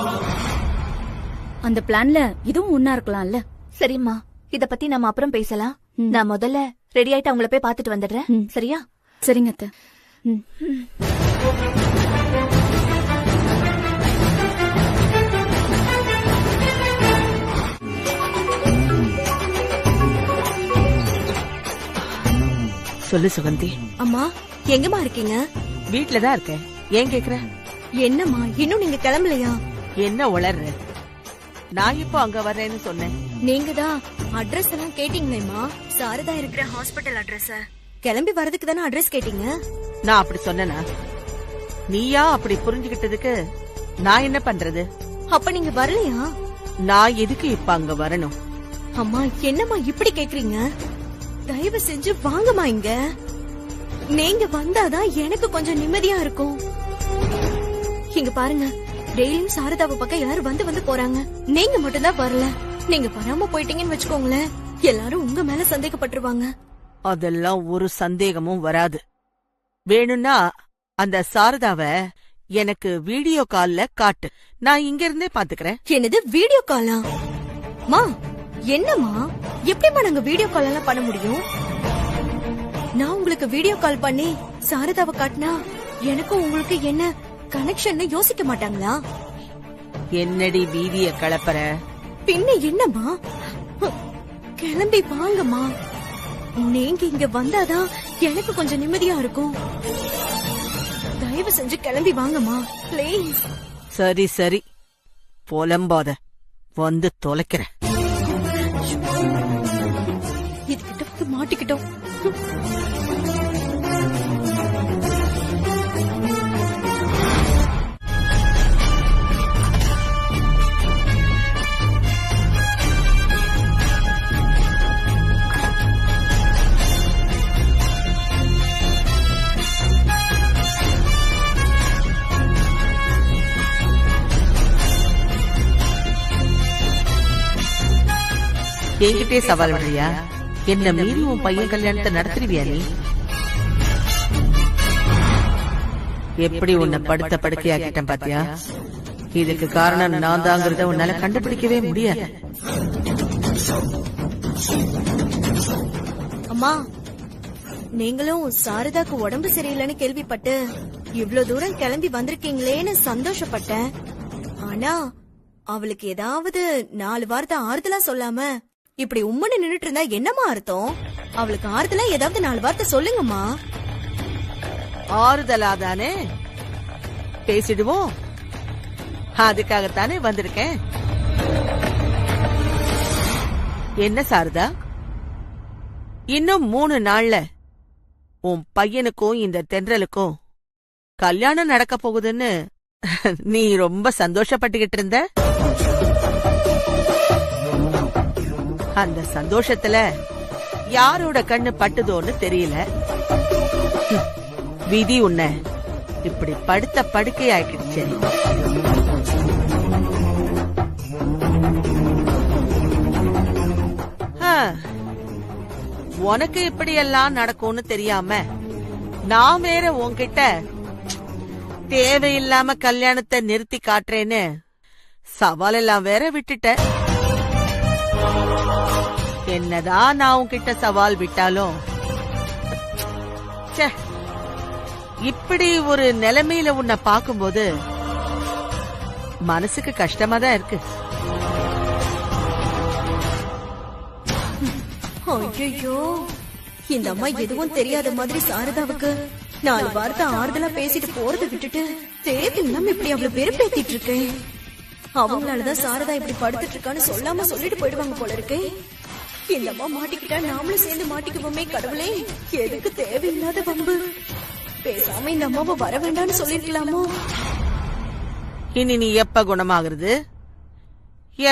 அந்த பிளான்ல இதுவும் ஒன்னா இருக்கலாம்ல. சரிம்மா, இத பத்தி நம்ம அப்புறம் பேசலாம். நான் முதல்ல ரெடி ஆயிட்டு அவங்கள போய் பாத்துட்டு வந்துடுறேன். சரியா? சரிங்க அத்தை. சொல்லு சுகந்தி. அம்மா எங்கம்மா இருக்கீங்க? வீட்லதான் இருக்கேன். ஏன் கேக்குற? என்னம்மா இன்னும் நீங்க கிளம்பலையா? என்ன உளர்ற? நான் இப்போ அங்க வர்றேன்னு சொன்னேன். நீங்க தான் அட்ரஸ் எல்லாம் கேட்டீங்களேம்மா. சாரதா இருக்கிற ஹாஸ்பிட்டல் அட்ரஸ். கிளம்பி வரதுக்கு தானே அட்ரஸ் கேட்டீங்க. நான் அப்படி சொன்னேனா? நீயா அப்படி புரிஞ்சுகிட்டதுக்கு நான் என்ன பண்றது? அப்ப நீங்க வரலையா? நான் எதுக்கு இப்ப அங்க வரணும்? அம்மா என்னம்மா இப்படி கேக்குறீங்க? தயவு செஞ்சு வாங்கம்மா இங்க. நீங்க வந்தாதான் எனக்கு கொஞ்சம் நிம்மதியா இருக்கும். இங்க பாருங்க, டெய்லியும் சாரதாவை பக்கம் எல்லாரும் வந்து போறாங்க. நீங்க மட்டும்தான் வரல. நீங்க வராம போயிட்டீங்கன்னு வச்சுக்கோங்களேன், எல்லாரும் உங்க மேல சந்தேகப்பட்டுருவாங்க. அதெல்லாம் ஒரு சந்தேகமும் வராது. வேணும்னா அந்த சாரதாவ எனக்கு வீடியோ கால்ல காட்டு. நான் இங்க இருந்தே பாத்துக்கிறேன். என்னது வீடியோ காலா? மா என்னம்மா, எப்படிமா நாங்க வீடியோ கால் எல்லாம் பண்ண முடியும்? நான் உங்களுக்கு வீடியோ கால் பண்ணி சாரதாவை காட்டினா எனக்கும் உங்களுக்கு என்ன கனெக்ஷன் யோசிக்க மாட்டாங்களா? என்னடி வீதிய கலப்பற? பின்ன என்னம்மா, கிளம்பி வாங்கம்மா. நீங்க இங்க வந்தாதான் எனக்கு கொஞ்சம் நிம்மதியா இருக்கும். தயவு செஞ்சு கிளம்பி வாங்கம்மா ப்ளீஸ். சரி சரி, புலம்பாத, வந்து தொலைக்கிறேன். இதுகிட்ட வந்து மாட்டிக்கிட்டோம். என்கிட்டே சவால் விடுறியா? என்ன மீறி உன் பையன் கல்யாணத்தை நடத்துறியா நீ? எப்படி உன்னை படுத்த படுக்கையாக்கிட்டேன் பாத்தியா? இதுக்கு காரணம் நான் தாங்கிறத உன்னால கண்டுபிடிக்கவே முடியாது. அம்மா, நீங்களும் சாரதாக்கு உடம்பு சரியில்லைன்னு கேள்விப்பட்டு இவ்ளோ தூரம் கிளம்பி வந்திருக்கீங்களேன்னு சந்தோஷப்பட்டேன். ஆனா அவளுக்கு ஏதாவது 4 வார்த்தை ஆறுதலா சொல்லாம இப்படி உம்மன்னு நின்னுட்டு இருந்தா என்னமா அர்த்தம்? அவளுக்கு ஆறுதலா ஏதாவது 4 வார்த்தை சொல்லுங்கம்மா. ஆறுதலாதானே பேசிடுவோம். அதுக்காகத்தானே வந்திருக்கேன். என்ன சாரதா, இன்னும் 3 நாள்ல உன் பையனுக்கும் இந்த தென்றலுக்கும் கல்யாணம் நடக்க போகுதுன்னு நீ ரொம்ப சந்தோஷப்பட்டுகிட்டு இருந்த. அந்த சந்தோஷத்துல யாரோட கண்ணு பட்டுதோன்னு தெரியல. விதி உன்னை இப்படி படுத்த படுக்கையாக்கிடுச்சு. உனக்கு இப்படி எல்லாம் நடக்கும்னு தெரியாம நான் வேற உன்கிட்ட தேவையில்லாம கல்யாணத்தை நிறுத்தி காட்டுறேன்னு சவால் எல்லாம் வேற விட்டுட்ட. என்னதான் நான் உன்கிட்ட சவால் விட்டாலும் இப்படி ஒரு நிலைமையில உன்னை பாக்கும்போது மனசுக்கு கஷ்டமா தான் இருக்கு. ஐயோ, இந்த அம்மா எதுவும் தெரியாத மாதிரி சாரதாவுக்கு 4 வார்த்தை ஆறுதலா பேசிட்டு போறதை விட்டுட்டு தேவையில்லாம இப்படி அவ்வளவு வெறுப்பேத்திட்டு இருக்கேன். அவங்களாலதான் சாரதா இப்படி படுத்துட்டு இருக்கான்னு சொல்லாம சொல்லிட்டு போயிடுவாங்க போல இருக்கு. இந்த அம்மா மாட்டிக்கிட்டா நாமளும் சேர்ந்து மாட்டிக்குவோமே கடவுளே. எதுக்கு தேவையில்லாத வம்பு? பேசாம இந்த அம்மாவை வர வேண்டாம்னு சொல்லிருக்கலாமோ? இனி நீ எப்ப குணமாகிறது?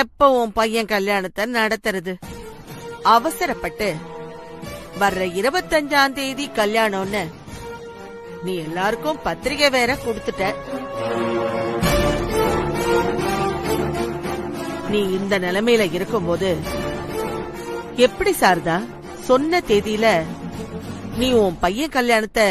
எப்ப உன் பையன் கல்யாணத்தை நடத்துறது? அவசரப்பட்டு வர்ற 25ஆம் தேதி கல்யாணம்னு நீ எல்லாருக்கும் பத்திரிகை வேற கொடுத்துட்ட. நீ இந்த நிலைமையில இருக்கும்போது எப்படி சாரதா சொன்ன தேதியில நீ உன் பையன் கல்யாணத்தை